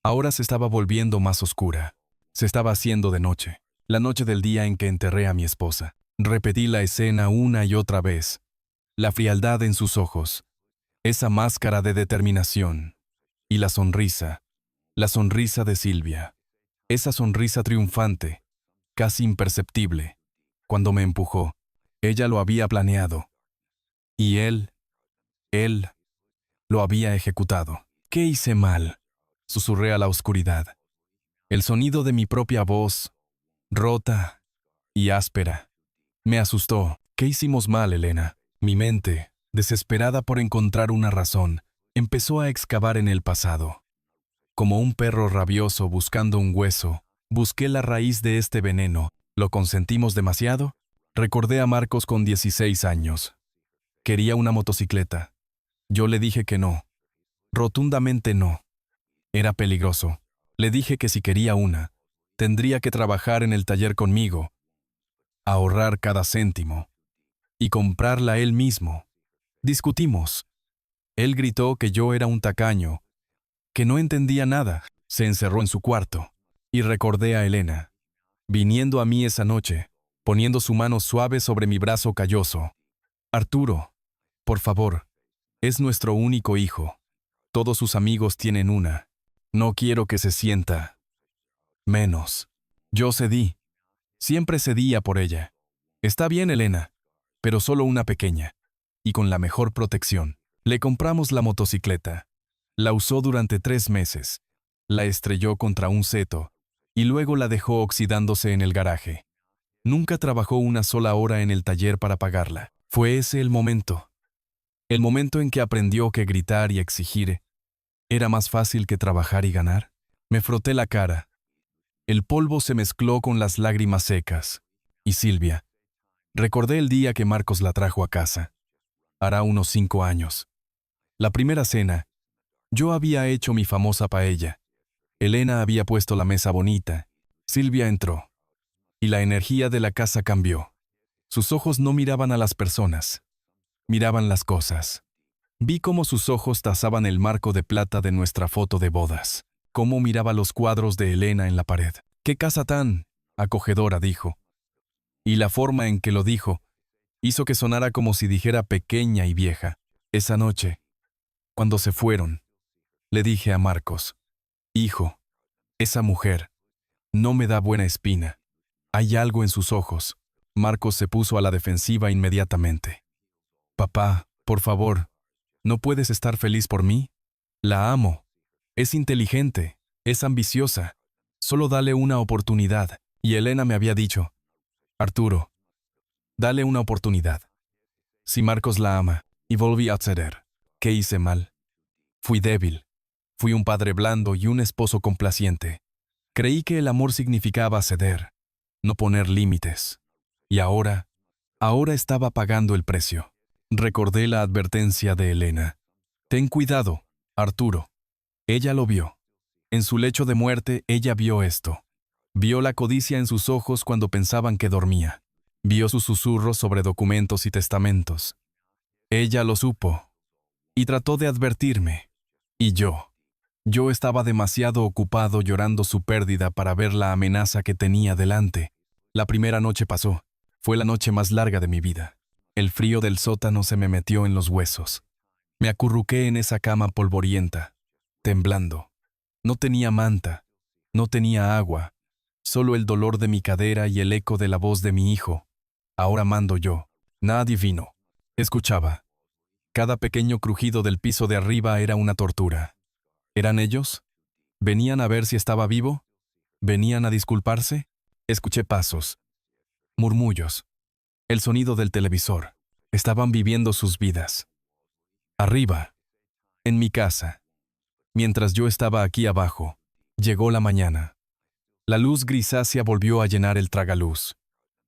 Ahora se estaba volviendo más oscura. Se estaba haciendo de noche. La noche del día en que enterré a mi esposa. Repetí la escena una y otra vez. La frialdad en sus ojos. Esa máscara de determinación. Y la sonrisa de Silvia. Esa sonrisa triunfante, casi imperceptible. Cuando me empujó, ella lo había planeado. Y él lo había ejecutado. ¿Qué hice mal? Susurré a la oscuridad. El sonido de mi propia voz, rota y áspera, me asustó. ¿Qué hicimos mal, Elena? Mi mente, desesperada por encontrar una razón, empezó a excavar en el pasado. Como un perro rabioso buscando un hueso, busqué la raíz de este veneno. ¿Lo consentimos demasiado? Recordé a Marcos con 16 años. Quería una motocicleta. Yo le dije que no. Rotundamente no. Era peligroso. Le dije que si quería una, tendría que trabajar en el taller conmigo, ahorrar cada céntimo y comprarla él mismo. Discutimos. Él gritó que yo era un tacaño, que no entendía nada. Se encerró en su cuarto. Y recordé a Elena, viniendo a mí esa noche, poniendo su mano suave sobre mi brazo calloso. Arturo, por favor, es nuestro único hijo. Todos sus amigos tienen una. No quiero que se sienta menos. Yo cedí. Siempre cedía por ella. Está bien, Elena, pero solo una pequeña. Y con la mejor protección. Le compramos la motocicleta. La usó durante 3 meses. La estrelló contra un seto. Y luego la dejó oxidándose en el garaje. Nunca trabajó una sola hora en el taller para pagarla. Fue ese el momento. El momento en que aprendió que gritar y exigir era más fácil que trabajar y ganar. Me froté la cara. El polvo se mezcló con las lágrimas secas. Y Silvia. Recordé el día que Marcos la trajo a casa. Hará unos 5 años. La primera cena. Yo había hecho mi famosa paella. Elena había puesto la mesa bonita. Silvia entró. Y la energía de la casa cambió. Sus ojos no miraban a las personas. Miraban las cosas. Vi cómo sus ojos tazaban el marco de plata de nuestra foto de bodas. Cómo miraba los cuadros de Elena en la pared. «¡Qué casa tan acogedora!», dijo. Y la forma en que lo dijo hizo que sonara como si dijera pequeña y vieja. Esa noche, cuando se fueron, le dije a Marcos: «Hijo, esa mujer no me da buena espina. Hay algo en sus ojos». Marcos se puso a la defensiva inmediatamente. «Papá, por favor, ¿no puedes estar feliz por mí? La amo. Es inteligente, es ambiciosa. Solo dale una oportunidad». Y Elena me había dicho: «Arturo, dale una oportunidad». Si Marcos la ama, y volví a ceder. ¿Qué hice mal? Fui débil. Fui un padre blando y un esposo complaciente. Creí que el amor significaba ceder, no poner límites. Y ahora estaba pagando el precio. Recordé la advertencia de Elena. «Ten cuidado, Arturo». Ella lo vio. En su lecho de muerte, ella vio esto. Vio la codicia en sus ojos cuando pensaban que dormía. Vio sus susurros sobre documentos y testamentos. Ella lo supo. Y trató de advertirme. Y yo estaba demasiado ocupado llorando su pérdida para ver la amenaza que tenía delante. La primera noche pasó. Fue la noche más larga de mi vida. El frío del sótano se me metió en los huesos. Me acurruqué en esa cama polvorienta, temblando. No tenía manta, no tenía agua, Solo el dolor de mi cadera y el eco de la voz de mi hijo. Ahora mando yo. Nadie vino. Escuchaba. Cada pequeño crujido del piso de arriba era una tortura. ¿Eran ellos? ¿Venían a ver si estaba vivo? ¿Venían a disculparse? Escuché pasos. Murmullos. El sonido del televisor. Estaban viviendo sus vidas. Arriba. En mi casa. Mientras yo estaba aquí abajo. Llegó la mañana. La luz grisácea volvió a llenar el tragaluz.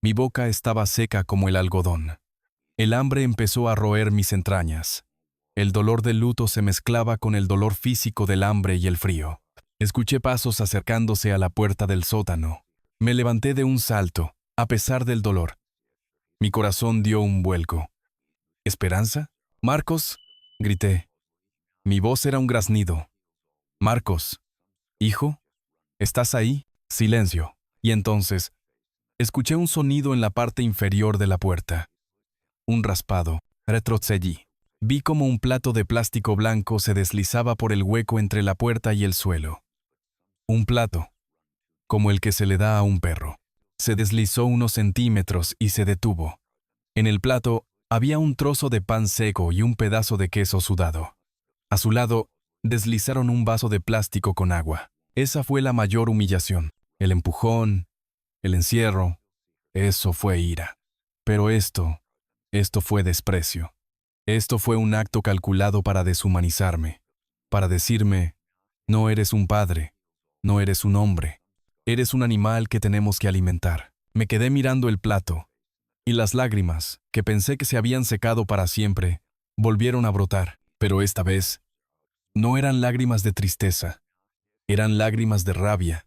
Mi boca estaba seca como el algodón. El hambre empezó a roer mis entrañas. El dolor del luto se mezclaba con el dolor físico del hambre y el frío. Escuché pasos acercándose a la puerta del sótano. Me levanté de un salto, a pesar del dolor. Mi corazón dio un vuelco. ¿Esperanza? «Marcos», grité. Mi voz era un graznido. «Marcos, hijo, ¿estás ahí?» Silencio. Y entonces, escuché un sonido en la parte inferior de la puerta. Un raspado. Retrocedí. Vi como un plato de plástico blanco se deslizaba por el hueco entre la puerta y el suelo. Un plato, como el que se le da a un perro. Se deslizó unos centímetros y se detuvo. En el plato había un trozo de pan seco y un pedazo de queso sudado. A su lado, deslizaron un vaso de plástico con agua. Esa fue la mayor humillación. El empujón, el encierro, eso fue ira. Pero esto fue desprecio. Esto fue un acto calculado para deshumanizarme, para decirme, no eres un padre, no eres un hombre, eres un animal que tenemos que alimentar. Me quedé mirando el plato, y las lágrimas, que pensé que se habían secado para siempre, volvieron a brotar, pero esta vez, no eran lágrimas de tristeza, eran lágrimas de rabia,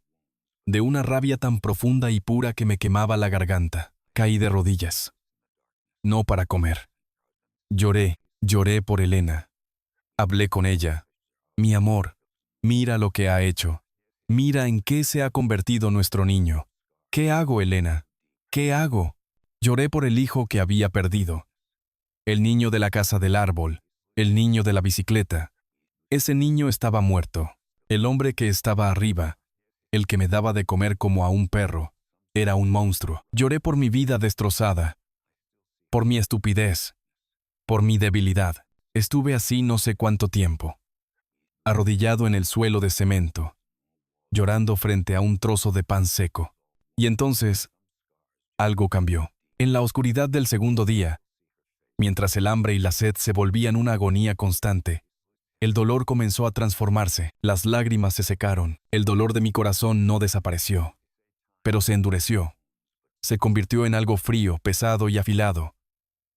de una rabia tan profunda y pura que me quemaba la garganta. Caí de rodillas. No para comer. Lloré por Elena. Hablé con ella. Mi amor, mira lo que ha hecho. Mira en qué se ha convertido nuestro niño. ¿Qué hago, Elena? ¿Qué hago? Lloré por el hijo que había perdido. El niño de la casa del árbol, el niño de la bicicleta. Ese niño estaba muerto. El hombre que estaba arriba, el que me daba de comer como a un perro, era un monstruo. Lloré por mi vida destrozada, por mi estupidez, por mi debilidad. Estuve así no sé cuánto tiempo, arrodillado en el suelo de cemento, llorando frente a un trozo de pan seco. Y entonces, algo cambió. En la oscuridad del segundo día, mientras el hambre y la sed se volvían una agonía constante, el dolor comenzó a transformarse, las lágrimas se secaron, el dolor de mi corazón no desapareció, pero se endureció. Se convirtió en algo frío, pesado y afilado,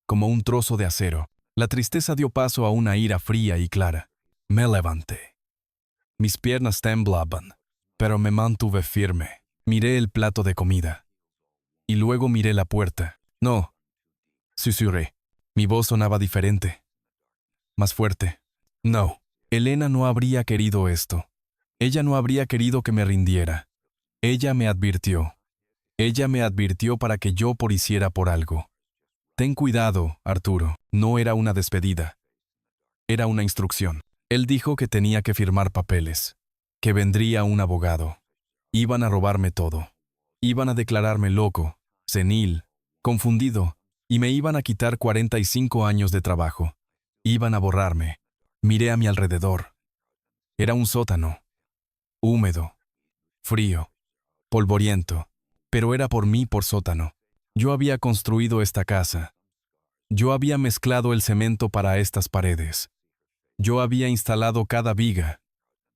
como un trozo de acero. La tristeza dio paso a una ira fría y clara. Me levanté. Mis piernas temblaban, pero me mantuve firme. Miré el plato de comida. Y luego miré la puerta. No, susurré. Mi voz sonaba diferente, más fuerte. No, Elena no habría querido esto. Ella no habría querido que me rindiera. Ella me advirtió. Ella me advirtió para que yo hiciera por algo. Ten cuidado, Arturo. No era una despedida. Era una instrucción. Él dijo que tenía que firmar papeles, que vendría un abogado. Iban a robarme todo. Iban a declararme loco, senil, confundido, y me iban a quitar 45 años de trabajo. Iban a borrarme. Miré a mi alrededor. Era un sótano. Húmedo. Frío. Polvoriento. Pero era por mí por sótano. Yo había construido esta casa. Yo había mezclado el cemento para estas paredes. Yo había instalado cada viga.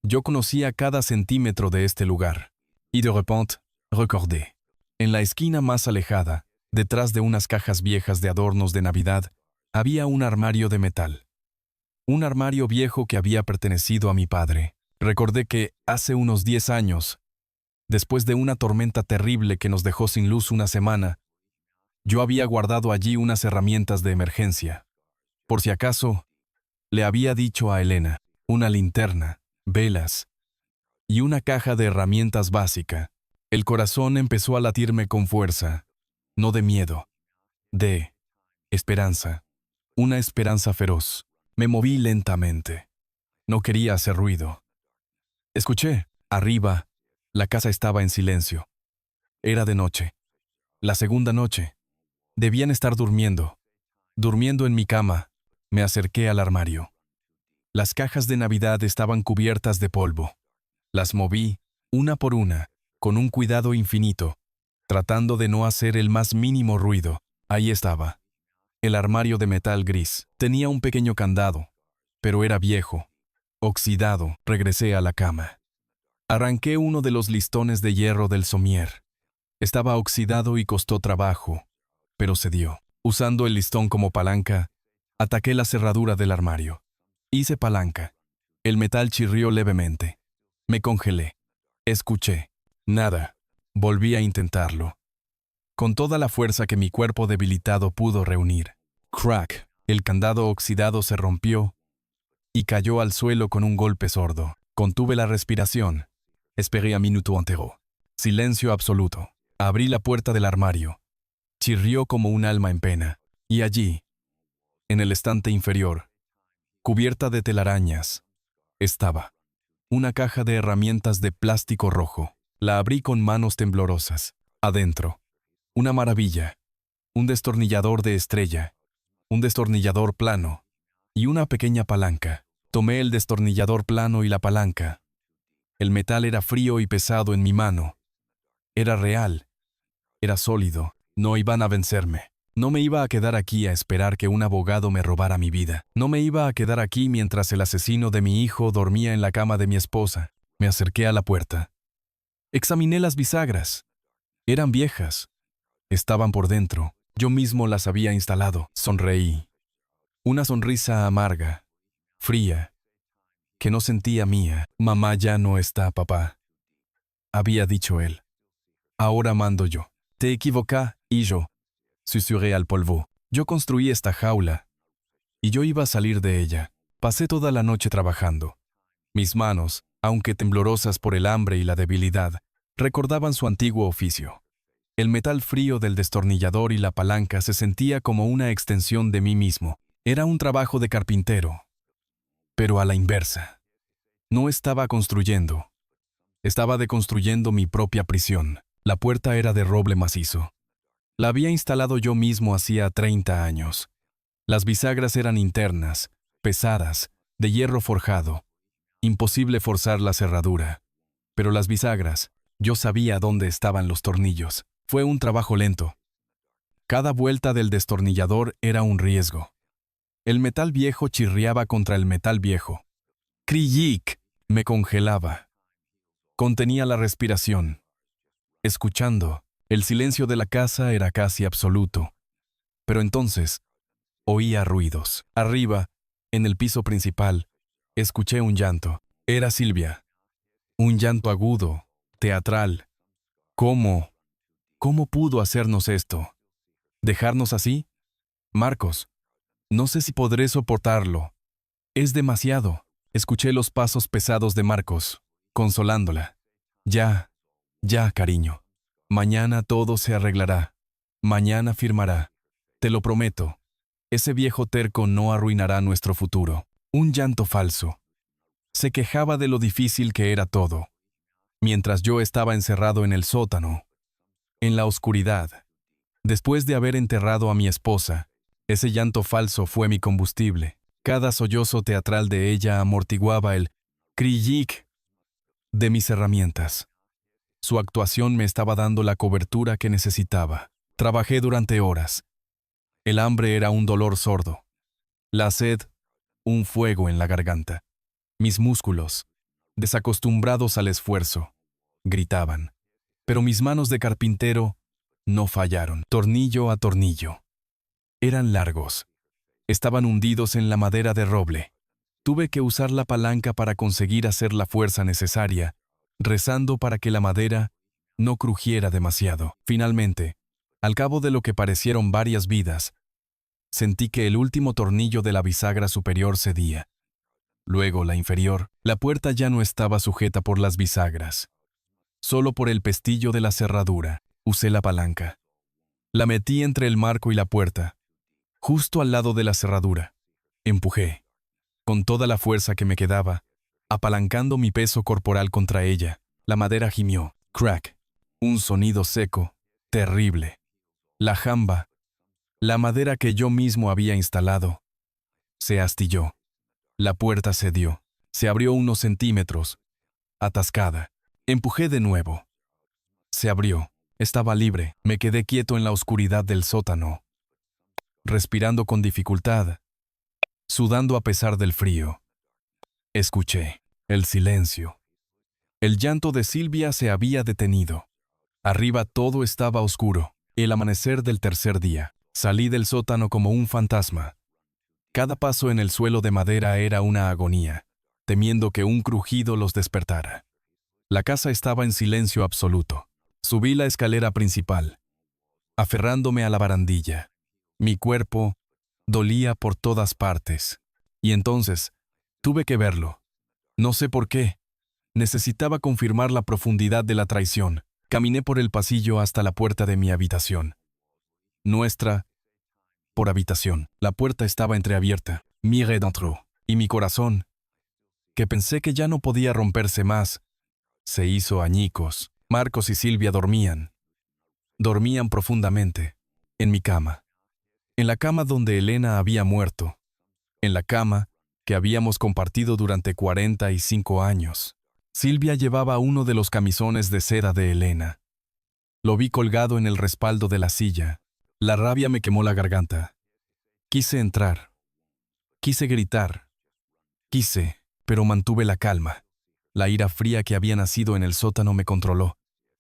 Yo conocía cada centímetro de este lugar. Y de repente, recordé. En la esquina más alejada, detrás de unas cajas viejas de adornos de Navidad, había un armario de metal. Un armario viejo que había pertenecido a mi padre. Recordé que, hace unos 10 años, después de una tormenta terrible que nos dejó sin luz una semana, yo había guardado allí unas herramientas de emergencia. Por si acaso, le había dicho a Elena, una linterna, velas y una caja de herramientas básica. El corazón empezó a latirme con fuerza, no de miedo, de esperanza, una esperanza feroz. Me moví lentamente. No quería hacer ruido. Escuché, arriba, la casa estaba en silencio. Era de noche. La segunda noche. Debían estar durmiendo. Durmiendo en mi cama, me acerqué al armario. Las cajas de Navidad estaban cubiertas de polvo. Las moví, una por una, con un cuidado infinito, tratando de no hacer el más mínimo ruido. Ahí estaba. El armario de metal gris. Tenía un pequeño candado, pero era viejo, oxidado. Regresé a la cama. Arranqué uno de los listones de hierro del somier. Estaba oxidado y costó trabajo, pero cedió. Usando el listón como palanca, ataqué la cerradura del armario. Hice palanca. El metal chirrió levemente. Me congelé. Escuché. Nada. Volví a intentarlo. Con toda la fuerza que mi cuerpo debilitado pudo reunir. Crack. El candado oxidado se rompió y cayó al suelo con un golpe sordo. Contuve la respiración. Esperé un minuto entero. Silencio absoluto. Abrí la puerta del armario. Chirrió como un alma en pena. Y allí, en el estante inferior, cubierta de telarañas, estaba una caja de herramientas de plástico rojo. La abrí con manos temblorosas. Adentro, una maravilla, un destornillador de estrella, un destornillador plano y una pequeña palanca. Tomé el destornillador plano y la palanca. El metal era frío y pesado en mi mano. Era real. Era sólido. No iban a vencerme. No me iba a quedar aquí a esperar que un abogado me robara mi vida. No me iba a quedar aquí mientras el asesino de mi hijo dormía en la cama de mi esposa. Me acerqué a la puerta. Examiné las bisagras. Eran viejas. Estaban por dentro. Yo mismo las había instalado. Sonreí. Una sonrisa amarga, fría, que no sentía mía. Mamá ya no está, papá, había dicho él. Ahora mando yo. Te equivocá, y yo, susurré al polvo. Yo construí esta jaula, y yo iba a salir de ella. Pasé toda la noche trabajando. Mis manos, aunque temblorosas por el hambre y la debilidad, recordaban su antiguo oficio. El metal frío del destornillador y la palanca se sentía como una extensión de mí mismo. Era un trabajo de carpintero, pero a la inversa. No estaba construyendo. Estaba deconstruyendo mi propia prisión. La puerta era de roble macizo. La había instalado yo mismo hacía 30 años. Las bisagras eran internas, pesadas, de hierro forjado. Imposible forzar la cerradura. Pero las bisagras, yo sabía dónde estaban los tornillos. Fue un trabajo lento. Cada vuelta del destornillador era un riesgo. El metal viejo chirriaba contra el metal viejo. ¡Kriyik! Me congelaba. Contenía la respiración. Escuchando, el silencio de la casa era casi absoluto. Pero entonces, oía ruidos. Arriba, en el piso principal, escuché un llanto. Era Silvia. Un llanto agudo, teatral. ¿Cómo? ¿Cómo pudo hacernos esto? ¿Dejarnos así? Marcos, no sé si podré soportarlo. Es demasiado. Escuché los pasos pesados de Marcos, consolándola. Ya, cariño. Mañana todo se arreglará. Mañana firmará. Te lo prometo. Ese viejo terco no arruinará nuestro futuro. Un llanto falso. Se quejaba de lo difícil que era todo. Mientras yo estaba encerrado en el sótano, en la oscuridad. Después de haber enterrado a mi esposa, ese llanto falso fue mi combustible. Cada sollozo teatral de ella amortiguaba el kriyik de mis herramientas. Su actuación me estaba dando la cobertura que necesitaba. Trabajé durante horas. El hambre era un dolor sordo. La sed, un fuego en la garganta. Mis músculos, desacostumbrados al esfuerzo, gritaban. Pero mis manos de carpintero no fallaron, tornillo a tornillo. Eran largos. Estaban hundidos en la madera de roble. Tuve que usar la palanca para conseguir hacer la fuerza necesaria, rezando para que la madera no crujiera demasiado. Finalmente, al cabo de lo que parecieron varias vidas, sentí que el último tornillo de la bisagra superior cedía. Luego la inferior, la puerta ya no estaba sujeta por las bisagras. Solo por el pestillo de la cerradura, usé la palanca. La metí entre el marco y la puerta, justo al lado de la cerradura. Empujé, con toda la fuerza que me quedaba, apalancando mi peso corporal contra ella. La madera gimió. Crack. Un sonido seco, terrible. La jamba, la madera que yo mismo había instalado, se astilló. La puerta cedió. Se abrió unos centímetros. Atascada. Empujé de nuevo. Se abrió. Estaba libre. Me quedé quieto en la oscuridad del sótano, respirando con dificultad, sudando a pesar del frío. Escuché el silencio. El llanto de Silvia se había detenido. Arriba todo estaba oscuro. El amanecer del tercer día. Salí del sótano como un fantasma. Cada paso en el suelo de madera era una agonía, temiendo que un crujido los despertara. La casa estaba en silencio absoluto. Subí la escalera principal, aferrándome a la barandilla. Mi cuerpo dolía por todas partes. Y entonces, tuve que verlo. No sé por qué. Necesitaba confirmar la profundidad de la traición. Caminé por el pasillo hasta la puerta de mi habitación. Nuestra, por habitación. La puerta estaba entreabierta. Miré dentro. Y mi corazón, que pensé que ya no podía romperse más, se hizo añicos. Marcos y Silvia dormían. Dormían profundamente. En mi cama. En la cama donde Elena había muerto. En la cama que habíamos compartido durante 45 años. Silvia llevaba uno de los camisones de seda de Elena. Lo vi colgado en el respaldo de la silla. La rabia me quemó la garganta. Quise entrar. Quise gritar. Quise, pero mantuve la calma. La ira fría que había nacido en el sótano me controló.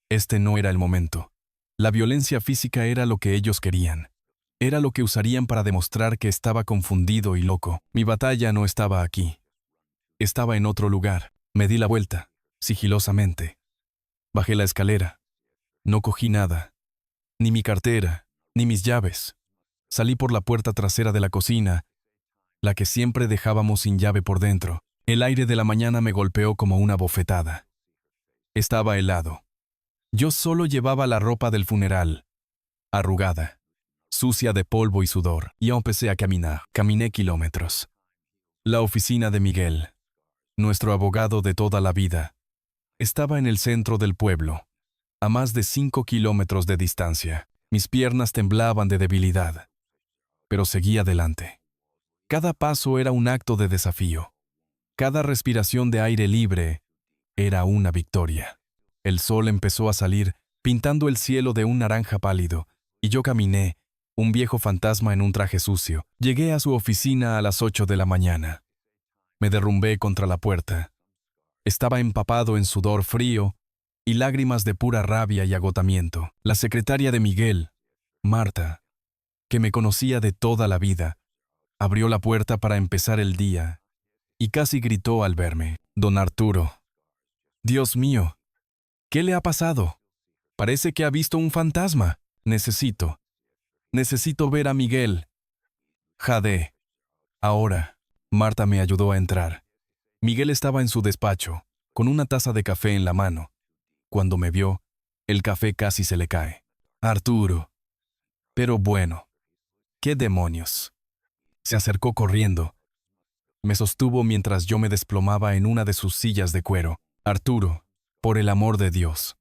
Este no era el momento. La violencia física era lo que ellos querían. Era lo que usarían para demostrar que estaba confundido y loco. Mi batalla no estaba aquí. Estaba en otro lugar. Me di la vuelta, sigilosamente. Bajé la escalera. No cogí nada. Ni mi cartera, ni mis llaves. Salí por la puerta trasera de la cocina, la que siempre dejábamos sin llave por dentro. El aire de la mañana me golpeó como una bofetada. Estaba helado. Yo solo llevaba la ropa del funeral, arrugada, sucia de polvo y sudor, y empecé a caminar. Caminé kilómetros. La oficina de Miguel, nuestro abogado de toda la vida, estaba en el centro del pueblo, a más de 5 kilómetros de distancia. Mis piernas temblaban de debilidad, pero seguí adelante. Cada paso era un acto de desafío. Cada respiración de aire libre era una victoria. El sol empezó a salir, pintando el cielo de un naranja pálido, y yo caminé, un viejo fantasma en un traje sucio. Llegué a su oficina a las 8 de la mañana. Me derrumbé contra la puerta. Estaba empapado en sudor frío y lágrimas de pura rabia y agotamiento. La secretaria de Miguel, Marta, que me conocía de toda la vida, abrió la puerta para empezar el día y casi gritó al verme. Don Arturo. Dios mío, ¿qué le ha pasado? Parece que ha visto un fantasma. Necesito ver a Miguel. Jade. Ahora. Marta me ayudó a entrar. Miguel estaba en su despacho, con una taza de café en la mano. Cuando me vio, el café casi se le cae. Arturo. Pero bueno. ¿Qué demonios? Se acercó corriendo. Me sostuvo mientras yo me desplomaba en una de sus sillas de cuero. Arturo, por el amor de Dios.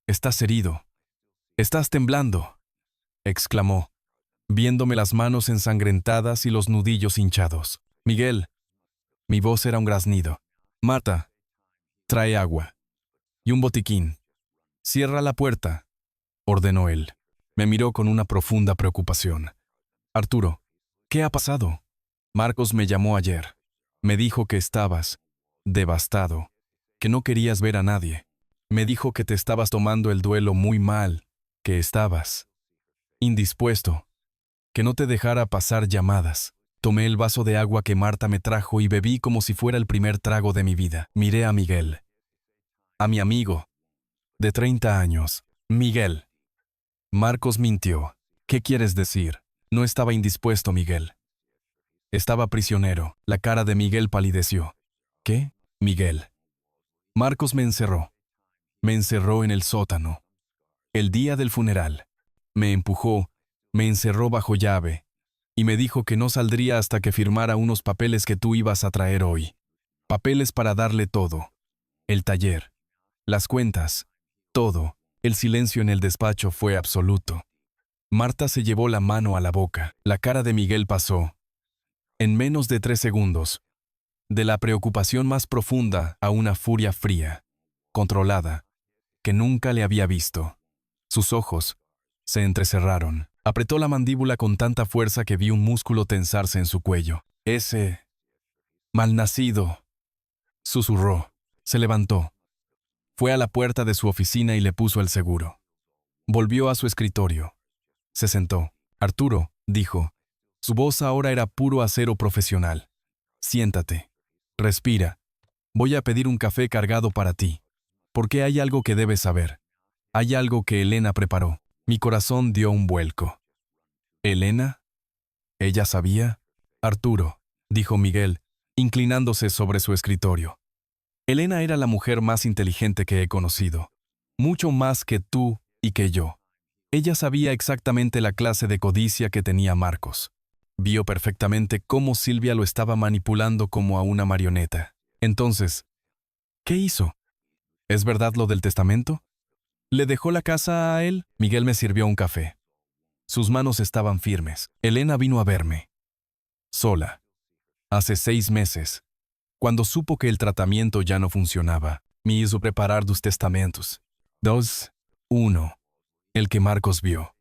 Estás herido. Estás temblando, exclamó, viéndome las manos ensangrentadas y los nudillos hinchados. Miguel. Mi voz era un graznido. Marta, trae agua. Y un botiquín. Cierra la puerta, ordenó él. Me miró con una profunda preocupación. Arturo, ¿qué ha pasado? Marcos me llamó ayer. Me dijo que estabas devastado, que no querías ver a nadie. Me dijo que te estabas tomando el duelo muy mal, que estabas indispuesto, que no te dejara pasar llamadas. Tomé el vaso de agua que Marta me trajo y bebí como si fuera el primer trago de mi vida. Miré a Miguel. A mi amigo, de 30 años. Miguel. Marcos mintió. ¿Qué quieres decir? No estaba indispuesto, Miguel. Estaba prisionero. La cara de Miguel palideció. ¿Qué? Miguel. Marcos me encerró. Me encerró en el sótano. El día del funeral. Me empujó, me encerró bajo llave, y me dijo que no saldría hasta que firmara unos papeles que tú ibas a traer hoy. Papeles para darle todo. El taller. Las cuentas. Todo. El silencio en el despacho fue absoluto. Marta se llevó la mano a la boca. La cara de Miguel pasó, en menos de 3 segundos, de la preocupación más profunda a una furia fría, controlada, que nunca le había visto. Sus ojos se entrecerraron. Apretó la mandíbula con tanta fuerza que vi un músculo tensarse en su cuello. Ese malnacido, susurró. Se levantó. Fue a la puerta de su oficina y le puso el seguro. Volvió a su escritorio. Se sentó. Arturo, dijo. Su voz ahora era puro acero profesional. Siéntate. Respira. Voy a pedir un café cargado para ti. Porque hay algo que debes saber. Hay algo que Elena preparó. Mi corazón dio un vuelco. ¿Elena? ¿Ella sabía? Arturo, dijo Miguel, inclinándose sobre su escritorio. Elena era la mujer más inteligente que he conocido. Mucho más que tú y que yo. Ella sabía exactamente la clase de codicia que tenía Marcos. Vio perfectamente cómo Silvia lo estaba manipulando como a una marioneta. Entonces, ¿qué hizo? ¿Es verdad lo del testamento? ¿Le dejó la casa a él? Miguel me sirvió un café. Sus manos estaban firmes. Elena vino a verme. Sola. Hace 6 meses. Cuando supo que el tratamiento ya no funcionaba, me hizo preparar 2 testamentos. 2. 1. El que Marcos vio.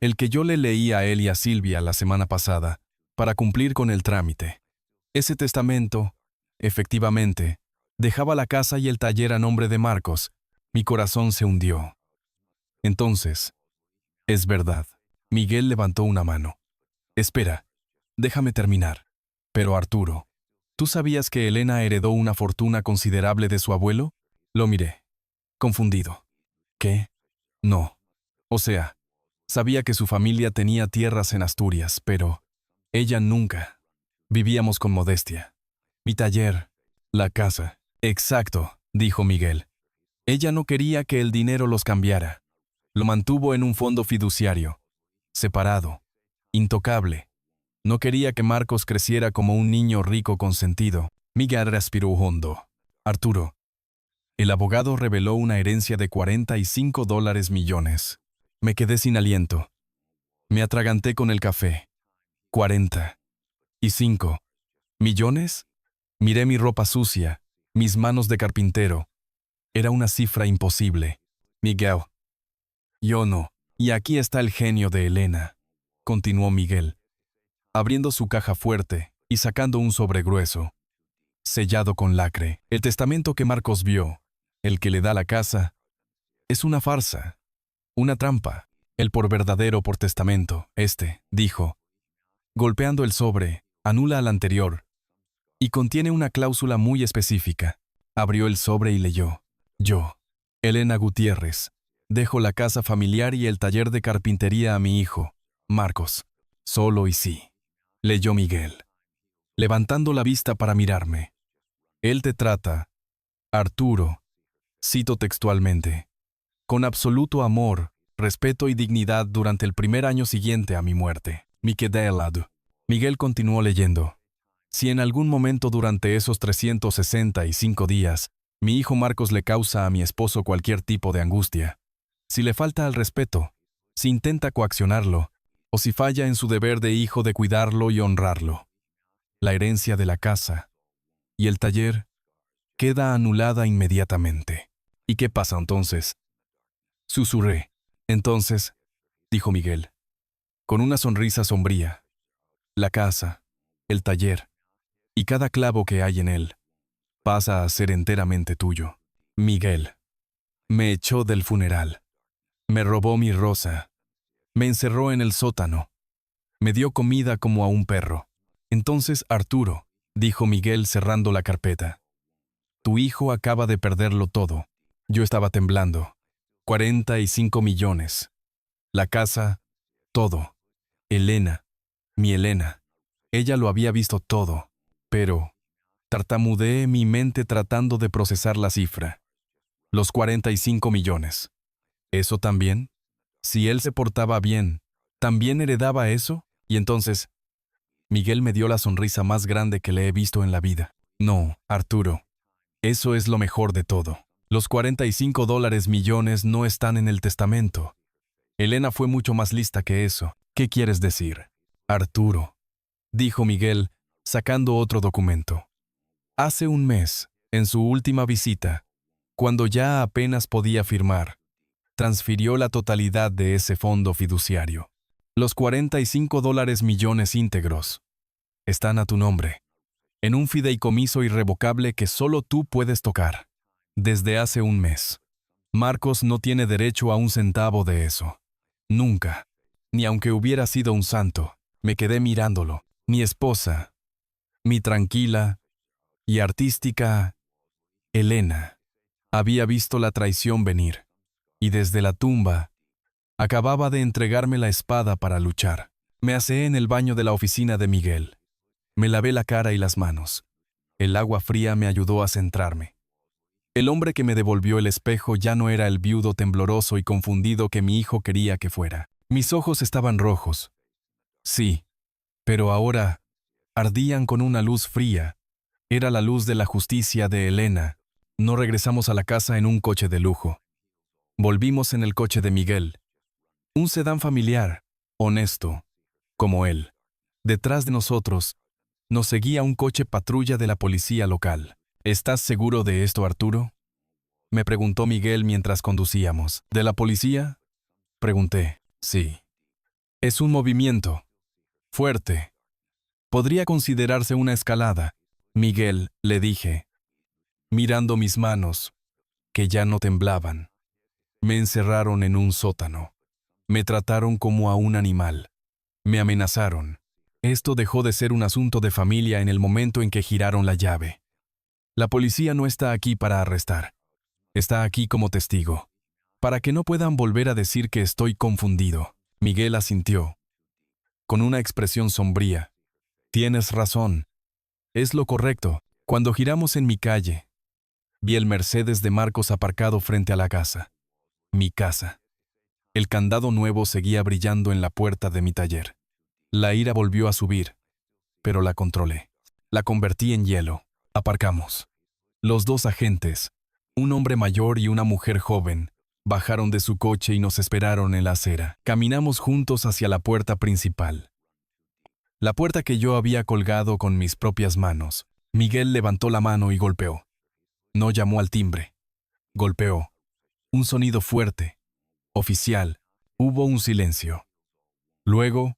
El que yo le leí a él y a Silvia la semana pasada, para cumplir con el trámite. Ese testamento, efectivamente, dejaba la casa y el taller a nombre de Marcos. Mi corazón se hundió. Entonces, es verdad. Miguel levantó una mano. Espera, déjame terminar. Pero Arturo, ¿tú sabías que Elena heredó una fortuna considerable de su abuelo? Lo miré, confundido. ¿Qué? No. O sea, sabía que su familia tenía tierras en Asturias, pero ella nunca. Vivíamos con modestia. Mi taller, la casa. Exacto, dijo Miguel. Ella no quería que el dinero los cambiara. Lo mantuvo en un fondo fiduciario, separado, intocable. No quería que Marcos creciera como un niño rico consentido. Miguel respiró hondo. Arturo. El abogado reveló una herencia de $45 millones. Me quedé sin aliento. Me atraganté con el café. 45 millones. Miré mi ropa sucia, mis manos de carpintero. Era una cifra imposible. Miguel. Yo no. Y aquí está el genio de Elena, continuó Miguel, abriendo su caja fuerte y sacando un sobre grueso, sellado con lacre. El testamento que Marcos vio, el que le da la casa, es una farsa, una trampa. El por verdadero por testamento, dijo, golpeando el sobre, anula al anterior, y contiene una cláusula muy específica. Abrió el sobre y leyó. Yo, Elena Gutiérrez, dejo la casa familiar y el taller de carpintería a mi hijo, Marcos, solo y sí. Leyó Miguel, levantando la vista para mirarme. Él te trata, Arturo, cito textualmente, con absoluto amor, respeto y dignidad durante el primer año siguiente a mi muerte. Me quedé helado. Miguel continuó leyendo. Si en algún momento durante esos 365 días, mi hijo Marcos le causa a mi esposo cualquier tipo de angustia, si le falta al respeto, si intenta coaccionarlo, o si falla en su deber de hijo de cuidarlo y honrarlo, la herencia de la casa y el taller queda anulada inmediatamente. ¿Y qué pasa entonces? Susurré. Entonces, dijo Miguel, con una sonrisa sombría, la casa, el taller y cada clavo que hay en él pasa a ser enteramente tuyo. Miguel me echó del funeral, me robó mi rosa, me encerró en el sótano, me dio comida como a un perro. Entonces, Arturo, dijo Miguel cerrando la carpeta, tu hijo acaba de perderlo todo. Yo estaba temblando. 45 millones. La casa, todo. Elena, mi Elena. Ella lo había visto todo, pero tartamudeé mi mente tratando de procesar la cifra. Los 45 millones. ¿Eso también? Si él se portaba bien, ¿también heredaba eso? Y entonces, Miguel me dio la sonrisa más grande que le he visto en la vida. No, Arturo. Eso es lo mejor de todo. Los $45 millones no están en el testamento. Elena fue mucho más lista que eso. ¿Qué quieres decir? Arturo, dijo Miguel, sacando otro documento. Hace un mes, en su última visita, cuando ya apenas podía firmar, transfirió la totalidad de ese fondo fiduciario. Los $45 millones íntegros están a tu nombre, en un fideicomiso irrevocable que solo tú puedes tocar. Desde hace un mes. Marcos no tiene derecho a un centavo de eso. Nunca. Ni aunque hubiera sido un santo. Me quedé mirándolo. Mi esposa, mi tranquila y artística Elena, había visto la traición venir, y desde la tumba acababa de entregarme la espada para luchar. Me aseé en el baño de la oficina de Miguel. Me lavé la cara y las manos. El agua fría me ayudó a centrarme. El hombre que me devolvió el espejo ya no era el viudo tembloroso y confundido que mi hijo quería que fuera. Mis ojos estaban rojos. Sí, pero ahora ardían con una luz fría. Era la luz de la justicia de Elena. No regresamos a la casa en un coche de lujo. Volvimos en el coche de Miguel. Un sedán familiar, honesto, como él. Detrás de nosotros, nos seguía un coche patrulla de la policía local. ¿Estás seguro de esto, Arturo? Me preguntó Miguel mientras conducíamos. ¿De la policía? Pregunté. Sí. Es un movimiento. Fuerte. Podría considerarse una escalada. Miguel, le dije, mirando mis manos, que ya no temblaban. Me encerraron en un sótano. Me trataron como a un animal. Me amenazaron. Esto dejó de ser un asunto de familia en el momento en que giraron la llave. La policía no está aquí para arrestar. Está aquí como testigo. Para que no puedan volver a decir que estoy confundido. Miguel asintió, con una expresión sombría. Tienes razón. Es lo correcto. Cuando giramos en mi calle, vi el Mercedes de Marcos aparcado frente a la casa. Mi casa. El candado nuevo seguía brillando en la puerta de mi taller. La ira volvió a subir, pero la controlé. La convertí en hielo. Aparcamos. Los dos agentes, un hombre mayor y una mujer joven, bajaron de su coche y nos esperaron en la acera. Caminamos juntos hacia la puerta principal. La puerta que yo había colgado con mis propias manos. Miguel levantó la mano y golpeó. No llamó al timbre. Golpeó. Un sonido fuerte. Oficial. Hubo un silencio. Luego,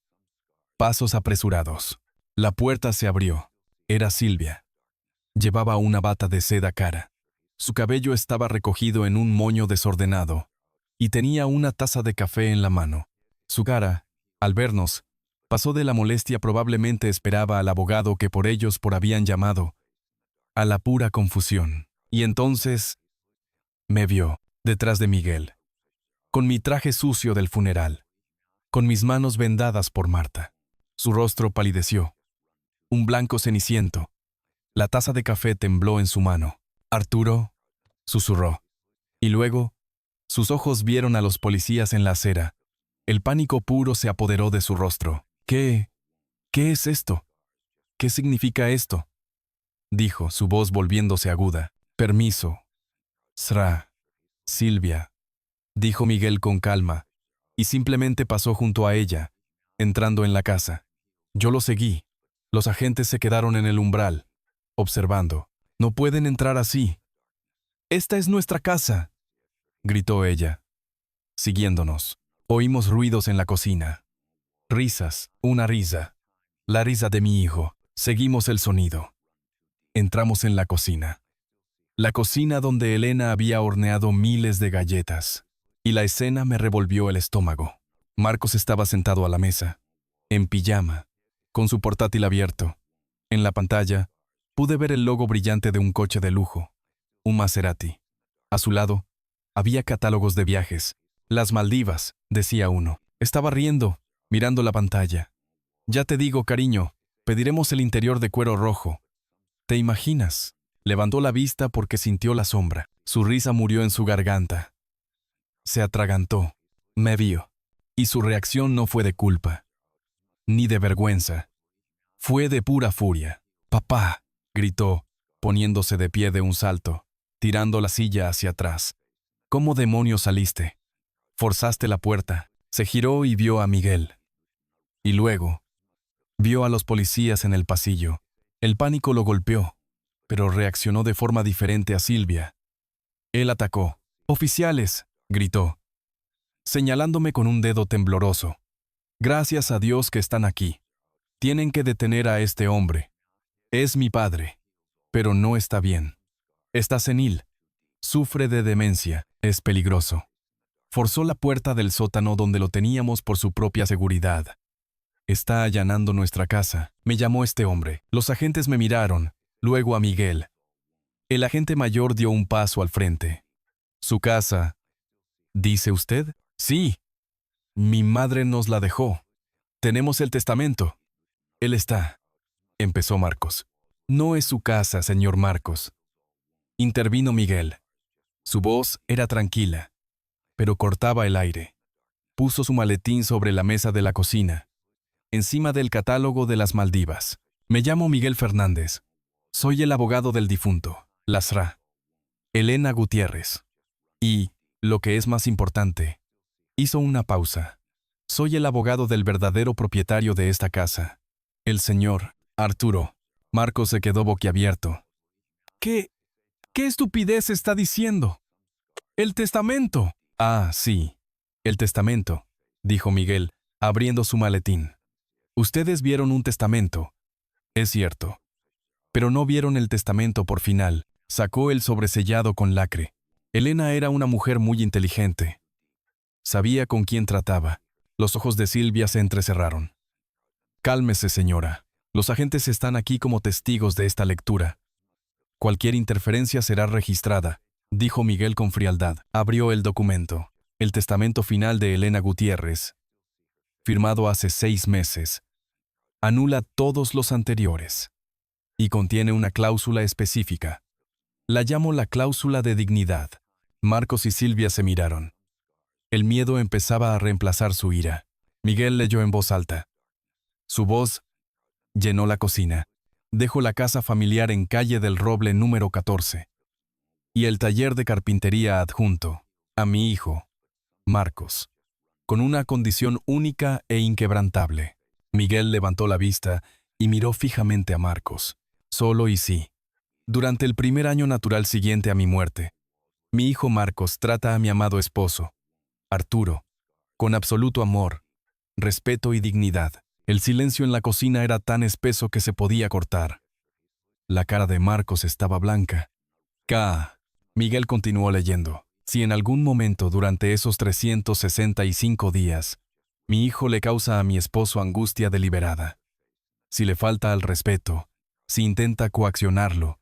pasos apresurados. La puerta se abrió. Era Silvia. Llevaba una bata de seda cara. Su cabello estaba recogido en un moño desordenado, y tenía una taza de café en la mano. Su cara, al vernos, pasó de la molestia. Probablemente esperaba al abogado que por ellos habían llamado, a la pura confusión. Y entonces me vio, detrás de Miguel, con mi traje sucio del funeral, con mis manos vendadas por Marta. Su rostro palideció, un blanco ceniciento. La taza de café tembló en su mano. Arturo, susurró. Y luego, sus ojos vieron a los policías en la acera. El pánico puro se apoderó de su rostro. ¿Qué es esto? ¿Qué significa esto?, dijo, su voz volviéndose aguda. Permiso. Sra. Silvia, dijo Miguel con calma, y simplemente pasó junto a ella, entrando en la casa. Yo lo seguí. Los agentes se quedaron en el umbral, observando. No pueden entrar así. Esta es nuestra casa, gritó ella, siguiéndonos. Oímos ruidos en la cocina. Risas, una risa. La risa de mi hijo. Seguimos el sonido. Entramos en la cocina. La cocina donde Elena había horneado miles de galletas. Y la escena me revolvió el estómago. Marcos estaba sentado a la mesa, en pijama, con su portátil abierto. En la pantalla, pude ver el logo brillante de un coche de lujo, un Maserati. A su lado, había catálogos de viajes. Las Maldivas, decía uno. Estaba riendo, mirando la pantalla. Ya te digo, cariño, pediremos el interior de cuero rojo. ¿Te imaginas? Levantó la vista porque sintió la sombra. Su risa murió en su garganta. Se atragantó, me vio, y su reacción no fue de culpa, ni de vergüenza. Fue de pura furia. «Papá», gritó, poniéndose de pie de un salto. tirando la silla hacia atrás. ¿Cómo demonios saliste? Forzaste la puerta. Se giró y vio a Miguel. Y luego, vio a los policías en el pasillo. El pánico lo golpeó, pero reaccionó de forma diferente a Silvia. Él atacó. «¡Oficiales!», gritó, señalándome con un dedo tembloroso. «Gracias a Dios que están aquí. Tienen que detener a este hombre. Es mi padre, pero no está bien. Está senil. Sufre de demencia. Es peligroso». Forzó la puerta del sótano donde lo teníamos por su propia seguridad. «Está allanando nuestra casa», me llamó este hombre. Los agentes me miraron, luego a Miguel. El agente mayor dio un paso al frente. «¿Su casa, dice usted?» «Sí. Mi madre nos la dejó. Tenemos el testamento». «Él está», empezó Marcos. «No es su casa, señor Marcos», intervino Miguel. Su voz era tranquila, pero cortaba el aire. Puso su maletín sobre la mesa de la cocina, encima del catálogo de las Maldivas. «Me llamo Miguel Fernández. Soy el abogado del difunto, Lasra. Elena Gutiérrez. Y, lo que es más importante», hizo una pausa, «soy el abogado del verdadero propietario de esta casa, el señor Arturo». Marcos se quedó boquiabierto. «¿Qué estupidez está diciendo? ¡El testamento!». «Ah, sí, el testamento», dijo Miguel, abriendo su maletín. «Ustedes vieron un testamento, es cierto, pero no vieron el testamento por final». Sacó el sobresellado con lacre. Elena era una mujer muy inteligente. Sabía con quién trataba. Los ojos de Silvia se entrecerraron. «Cálmese, señora. Los agentes están aquí como testigos de esta lectura. Cualquier interferencia será registrada», dijo Miguel con frialdad. Abrió el documento. El testamento final de Elena Gutiérrez, firmado hace 6 meses, anula todos los anteriores y contiene una cláusula específica. La llamo la cláusula de dignidad. Marcos y Silvia se miraron. El miedo empezaba a reemplazar su ira. Miguel leyó en voz alta. Su voz llenó la cocina. «Dejo la casa familiar en calle del Roble número 14 y el taller de carpintería adjunto a mi hijo, Marcos, con una condición única e inquebrantable». Miguel levantó la vista y miró fijamente a Marcos. «Solo y sí. Durante el primer año natural siguiente a mi muerte, mi hijo Marcos trata a mi amado esposo, Arturo, con absoluto amor, respeto y dignidad». El silencio en la cocina era tan espeso que se podía cortar. La cara de Marcos estaba blanca. «K». Miguel continuó leyendo. «Si en algún momento durante esos 365 días mi hijo le causa a mi esposo angustia deliberada, si le falta al respeto, si intenta coaccionarlo,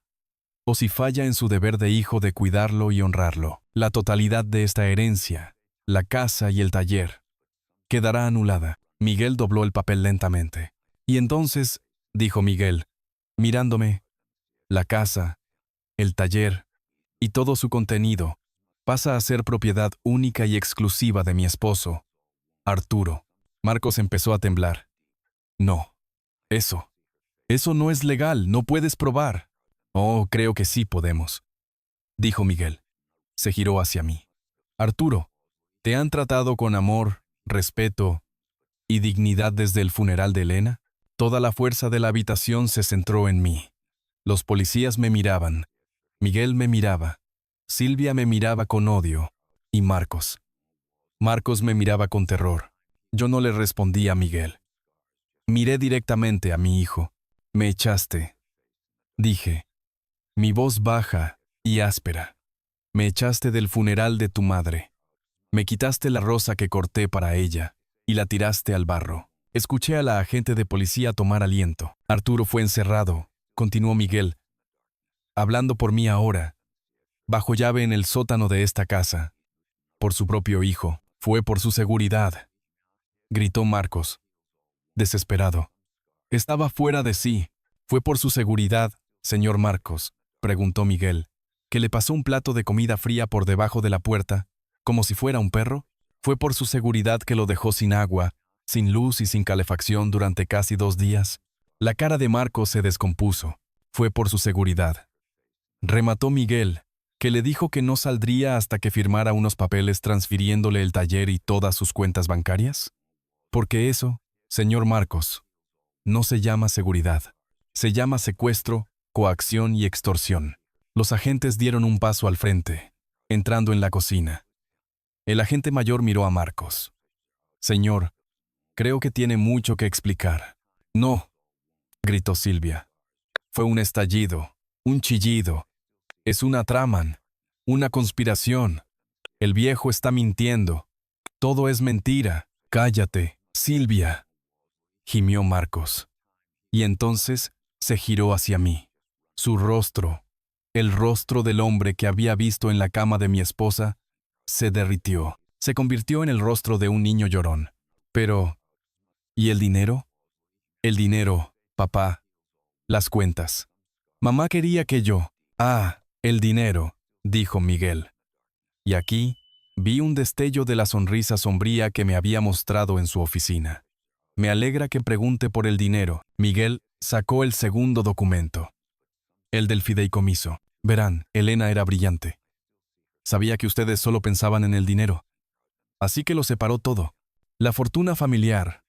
o si falla en su deber de hijo de cuidarlo y honrarlo, la totalidad de esta herencia, la casa y el taller, quedará anulada». Miguel dobló el papel lentamente. «Y entonces», dijo Miguel, mirándome, «la casa, el taller y todo su contenido pasa a ser propiedad única y exclusiva de mi esposo, Arturo». Marcos empezó a temblar. «No, eso no es legal, no puedes probar». «Oh, creo que sí podemos», dijo Miguel. Se giró hacia mí. «Arturo, ¿te han tratado con amor, respeto y dignidad desde el funeral de Elena?» Toda la fuerza de la habitación se centró en mí. Los policías me miraban. Miguel me miraba. Silvia me miraba con odio. Y Marcos. Marcos me miraba con terror. Yo no le respondí a Miguel. Miré directamente a mi hijo. «Me echaste», dije, mi voz baja y áspera. «Me echaste del funeral de tu madre. Me quitaste la rosa que corté para ella y la tiraste al barro». Escuché a la agente de policía tomar aliento. «Arturo fue encerrado», continuó Miguel, «hablando por mí ahora, bajo llave en el sótano de esta casa, por su propio hijo. Fue por su seguridad», gritó Marcos, desesperado. Estaba fuera de sí. «¿Fue por su seguridad, señor Marcos?», preguntó Miguel, «que le pasó un plato de comida fría por debajo de la puerta, como si fuera un perro. ¿Fue por su seguridad que lo dejó sin agua, sin luz y sin calefacción durante casi 2 días?» La cara de Marcos se descompuso. «Fue por su seguridad», remató Miguel, que le dijo que no saldría hasta que firmara unos papeles transfiriéndole el taller y todas sus cuentas bancarias? Porque eso, señor Marcos, no se llama seguridad. Se llama secuestro, coacción y extorsión. Los agentes dieron un paso al frente, entrando en la cocina. El agente mayor miró a Marcos. Señor, creo que tiene mucho que explicar. No, gritó Silvia. Fue un estallido, un chillido. Es una trama, una conspiración. El viejo está mintiendo. Todo es mentira. Cállate, Silvia, gimió Marcos. Y entonces se giró hacia mí. Su rostro, el rostro del hombre que había visto en la cama de mi esposa, se derritió. Se convirtió en el rostro de un niño llorón. Pero, ¿y el dinero? El dinero, papá. Las cuentas. Mamá quería que yo... Ah, el dinero, dijo Miguel. Y aquí vi un destello de la sonrisa sombría que me había mostrado en su oficina. Me alegra que pregunte por el dinero. Miguel sacó el segundo documento. El del fideicomiso. Verán, Elena era brillante. Sabía que ustedes solo pensaban en el dinero. Así que lo separó todo. La fortuna familiar,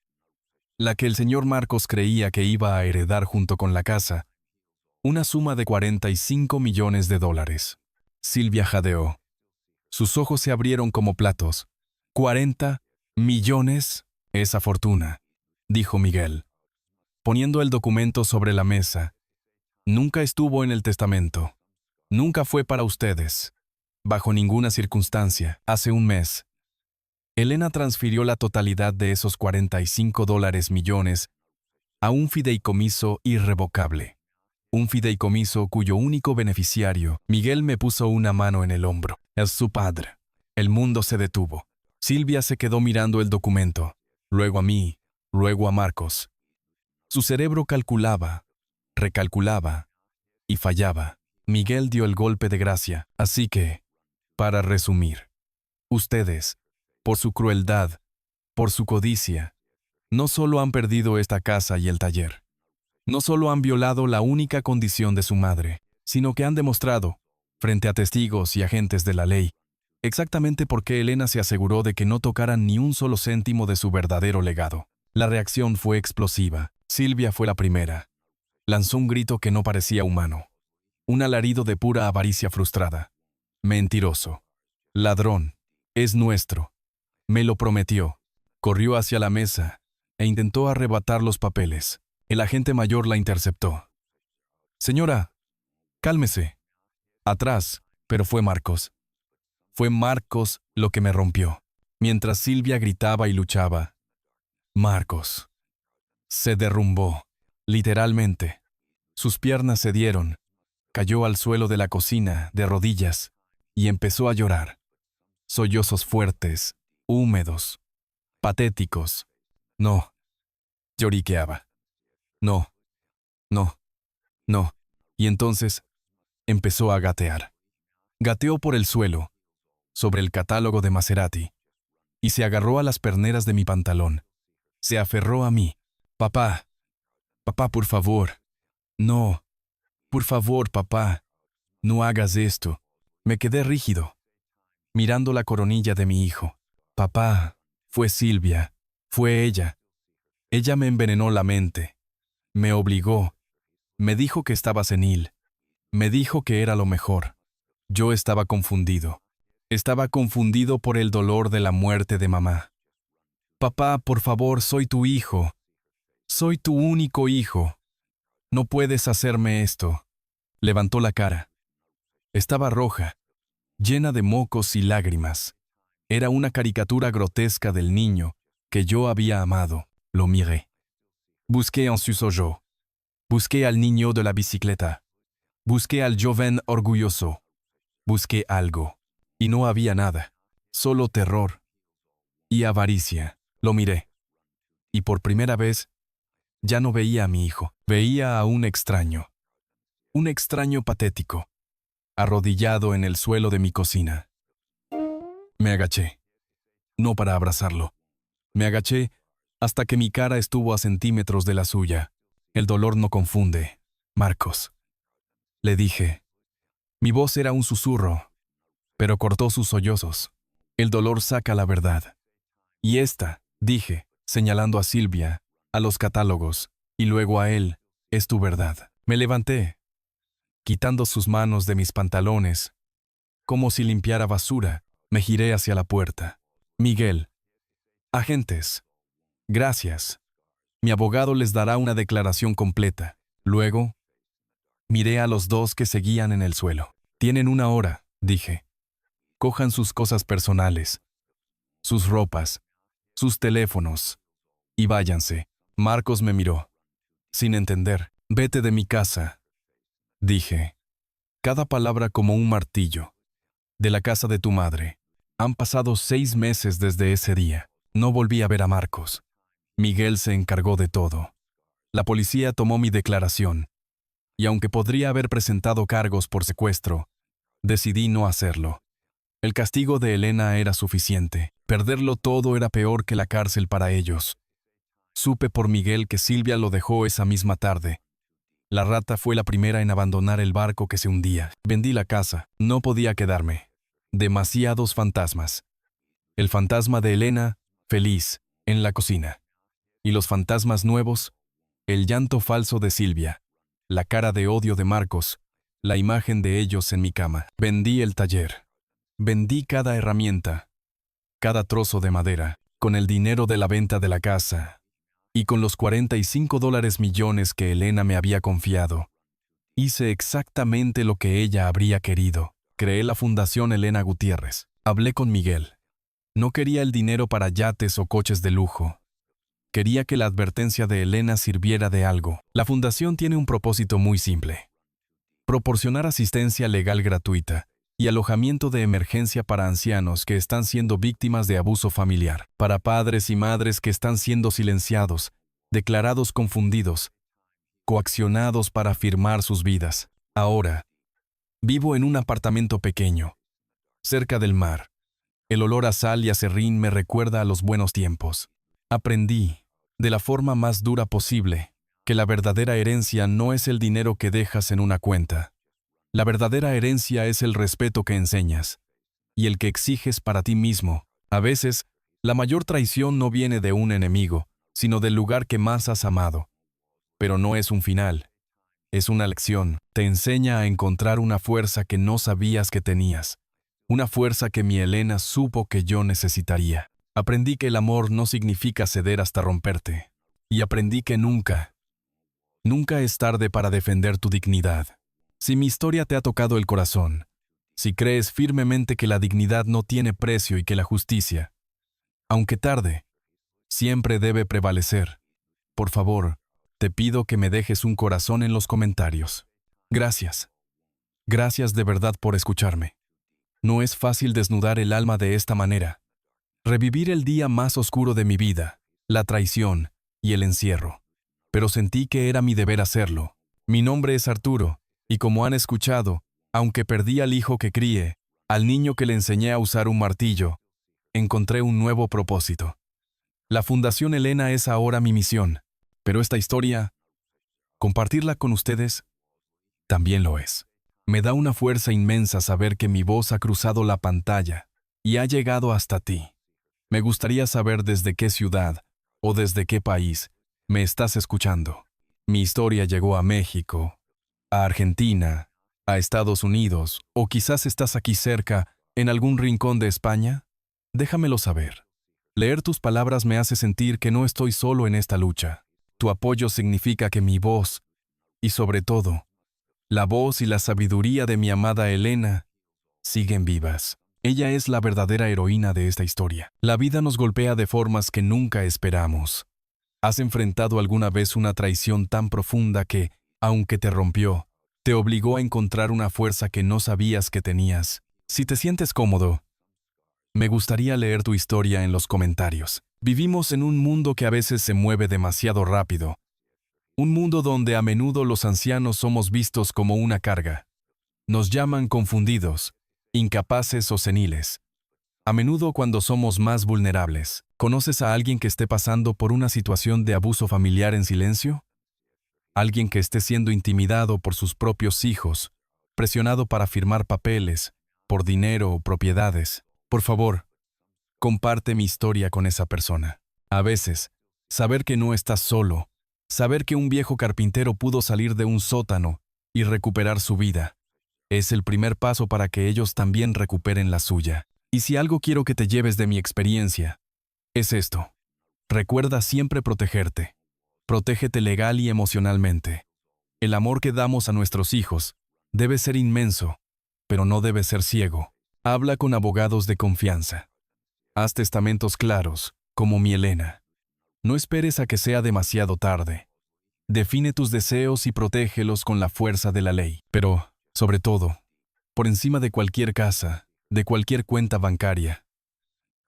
la que el señor Marcos creía que iba a heredar junto con la casa, una suma de $45 millones. Silvia jadeó. Sus ojos se abrieron como platos. «¿40 millones? Esa fortuna», dijo Miguel, poniendo el documento sobre la mesa. Nunca estuvo en el testamento. Nunca fue para ustedes. Bajo ninguna circunstancia. Hace un mes, Elena transfirió la totalidad de esos $45 millones a un fideicomiso irrevocable. Un fideicomiso cuyo único beneficiario, Miguel me puso una mano en el hombro. Es su padre. El mundo se detuvo. Silvia se quedó mirando el documento, luego a mí, luego a Marcos. Su cerebro calculaba, recalculaba y fallaba. Miguel dio el golpe de gracia. Así que, para resumir, ustedes, por su crueldad, por su codicia, no solo han perdido esta casa y el taller, no solo han violado la única condición de su madre, sino que han demostrado, frente a testigos y agentes de la ley, exactamente por qué Elena se aseguró de que no tocaran ni un solo céntimo de su verdadero legado. La reacción fue explosiva. Silvia fue la primera. Lanzó un grito que no parecía humano. Un alarido de pura avaricia frustrada. Mentiroso. Ladrón. Es nuestro. Me lo prometió. Corrió hacia la mesa e intentó arrebatar los papeles. El agente mayor la interceptó. Señora, cálmese. Atrás, pero fue Marcos. Fue Marcos lo que me rompió. Mientras Silvia gritaba y luchaba, Marcos se derrumbó, literalmente. Sus piernas cedieron, cayó al suelo de la cocina, de rodillas, y empezó a llorar. Sollozos fuertes, húmedos, patéticos. No, lloriqueaba. No, no, no. Y entonces empezó a gatear. Gateó por el suelo, sobre el catálogo de Maserati, y se agarró a las perneras de mi pantalón. Se aferró a mí. Papá, papá, por favor. No, por favor, papá, no hagas esto. Me quedé rígido, mirando la coronilla de mi hijo. Papá, fue Silvia, fue ella. Ella me envenenó la mente, me obligó, me dijo que estaba senil, me dijo que era lo mejor. Yo estaba confundido. Estaba confundido por el dolor de la muerte de mamá. Papá, por favor, soy tu hijo. Soy tu único hijo. No puedes hacerme esto. Levantó la cara. Estaba roja, llena de mocos y lágrimas. Era una caricatura grotesca del niño que yo había amado. Lo miré. Busqué en sus ojos. Busqué al niño de la bicicleta. Busqué al joven orgulloso. Busqué algo. Y no había nada. Solo terror y avaricia. Lo miré. Y por primera vez, ya no veía a mi hijo. Veía a un extraño. Un extraño patético, arrodillado en el suelo de mi cocina. Me agaché. No para abrazarlo. Me agaché hasta que mi cara estuvo a centímetros de la suya. El dolor no confunde, Marcos. Le dije, Mi voz era un susurro, pero cortó sus sollozos. El dolor saca la verdad. Y esta, dije, señalando a Silvia, a los catálogos, y luego a él, es tu verdad. Me levanté, quitando sus manos de mis pantalones, como si limpiara basura, me giré hacia la puerta. Miguel. Agentes. Gracias. Mi abogado les dará una declaración completa. Luego, miré a los dos que seguían en el suelo. Tienen 1 hora, dije. Cojan sus cosas personales, sus ropas, sus teléfonos, y váyanse. Marcos me miró, sin entender. Vete de mi casa, dije. Cada palabra como un martillo. De la casa de tu madre. Han pasado 6 meses desde ese día. No volví a ver a Marcos. Miguel se encargó de todo. La policía tomó mi declaración. Y aunque podría haber presentado cargos por secuestro, decidí no hacerlo. El castigo de Elena era suficiente. Perderlo todo era peor que la cárcel para ellos. Supe por Miguel que Silvia lo dejó esa misma tarde. La rata fue la primera en abandonar el barco que se hundía. Vendí la casa. No podía quedarme. Demasiados fantasmas. El fantasma de Elena, feliz, en la cocina. Y los fantasmas nuevos, el llanto falso de Silvia, la cara de odio de Marcos, la imagen de ellos en mi cama. Vendí el taller. Vendí cada herramienta, cada trozo de madera, con el dinero de la venta de la casa. Y con los $45 millones que Elena me había confiado, hice exactamente lo que ella habría querido. Creé la Fundación Elena Gutiérrez. Hablé con Miguel. No quería el dinero para yates o coches de lujo. Quería que la advertencia de Elena sirviera de algo. La fundación tiene un propósito muy simple: proporcionar asistencia legal gratuita y alojamiento de emergencia para ancianos que están siendo víctimas de abuso familiar, para padres y madres que están siendo silenciados, declarados confundidos, coaccionados para firmar sus vidas. Ahora, vivo en un apartamento pequeño, cerca del mar. El olor a sal y aserrín me recuerda a los buenos tiempos. Aprendí, de la forma más dura posible, que la verdadera herencia no es el dinero que dejas en una cuenta. La verdadera herencia es el respeto que enseñas y el que exiges para ti mismo. A veces, la mayor traición no viene de un enemigo, sino del lugar que más has amado. Pero no es un final, es una lección. Te enseña a encontrar una fuerza que no sabías que tenías, una fuerza que mi Elena supo que yo necesitaría. Aprendí que el amor no significa ceder hasta romperte. Y aprendí que nunca es tarde para defender tu dignidad. Si mi historia te ha tocado el corazón, si crees firmemente que la dignidad no tiene precio y que la justicia, aunque tarde, siempre debe prevalecer, por favor, te pido que me dejes un corazón en los comentarios. Gracias. Gracias de verdad por escucharme. No es fácil desnudar el alma de esta manera. Revivir el día más oscuro de mi vida, la traición y el encierro. Pero sentí que era mi deber hacerlo. Mi nombre es Arturo. Y como han escuchado, aunque perdí al hijo que crié, al niño que le enseñé a usar un martillo, encontré un nuevo propósito. La Fundación Elena es ahora mi misión, pero esta historia, compartirla con ustedes, también lo es. Me da una fuerza inmensa saber que mi voz ha cruzado la pantalla y ha llegado hasta ti. Me gustaría saber desde qué ciudad o desde qué país me estás escuchando. Mi historia llegó a México, a Argentina, a Estados Unidos, o quizás estás aquí cerca, en algún rincón de España. Déjamelo saber. Leer tus palabras me hace sentir que no estoy solo en esta lucha. Tu apoyo significa que mi voz, y sobre todo, la voz y la sabiduría de mi amada Elena, siguen vivas. Ella es la verdadera heroína de esta historia. La vida nos golpea de formas que nunca esperamos. ¿Has enfrentado alguna vez una traición tan profunda que, aunque te rompió, te obligó a encontrar una fuerza que no sabías que tenías? Si te sientes cómodo, me gustaría leer tu historia en los comentarios. Vivimos en un mundo que a veces se mueve demasiado rápido. Un mundo donde a menudo los ancianos somos vistos como una carga. Nos llaman confundidos, incapaces o seniles. A menudo cuando somos más vulnerables. ¿Conoces a alguien que esté pasando por una situación de abuso familiar en silencio? Alguien que esté siendo intimidado por sus propios hijos, presionado para firmar papeles, por dinero o propiedades. Por favor, comparte mi historia con esa persona. A veces, saber que no estás solo, saber que un viejo carpintero pudo salir de un sótano y recuperar su vida, es el primer paso para que ellos también recuperen la suya. Y si algo quiero que te lleves de mi experiencia, es esto. Recuerda siempre protegerte. Protégete legal y emocionalmente. El amor que damos a nuestros hijos debe ser inmenso, pero no debe ser ciego. Habla con abogados de confianza. Haz testamentos claros, como mi Elena. No esperes a que sea demasiado tarde. Define tus deseos y protégelos con la fuerza de la ley. Pero, sobre todo, por encima de cualquier casa, de cualquier cuenta bancaria,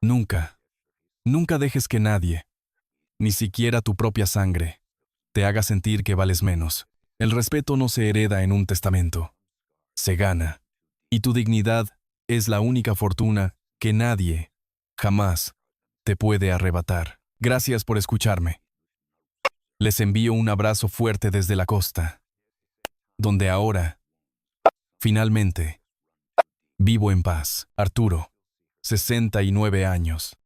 nunca, nunca dejes que nadie, ni siquiera tu propia sangre, te haga sentir que vales menos. El respeto no se hereda en un testamento, se gana. Y tu dignidad es la única fortuna que nadie, jamás, te puede arrebatar. Gracias por escucharme. Les envío un abrazo fuerte desde la costa, donde ahora, finalmente, vivo en paz. Arturo, 69 años.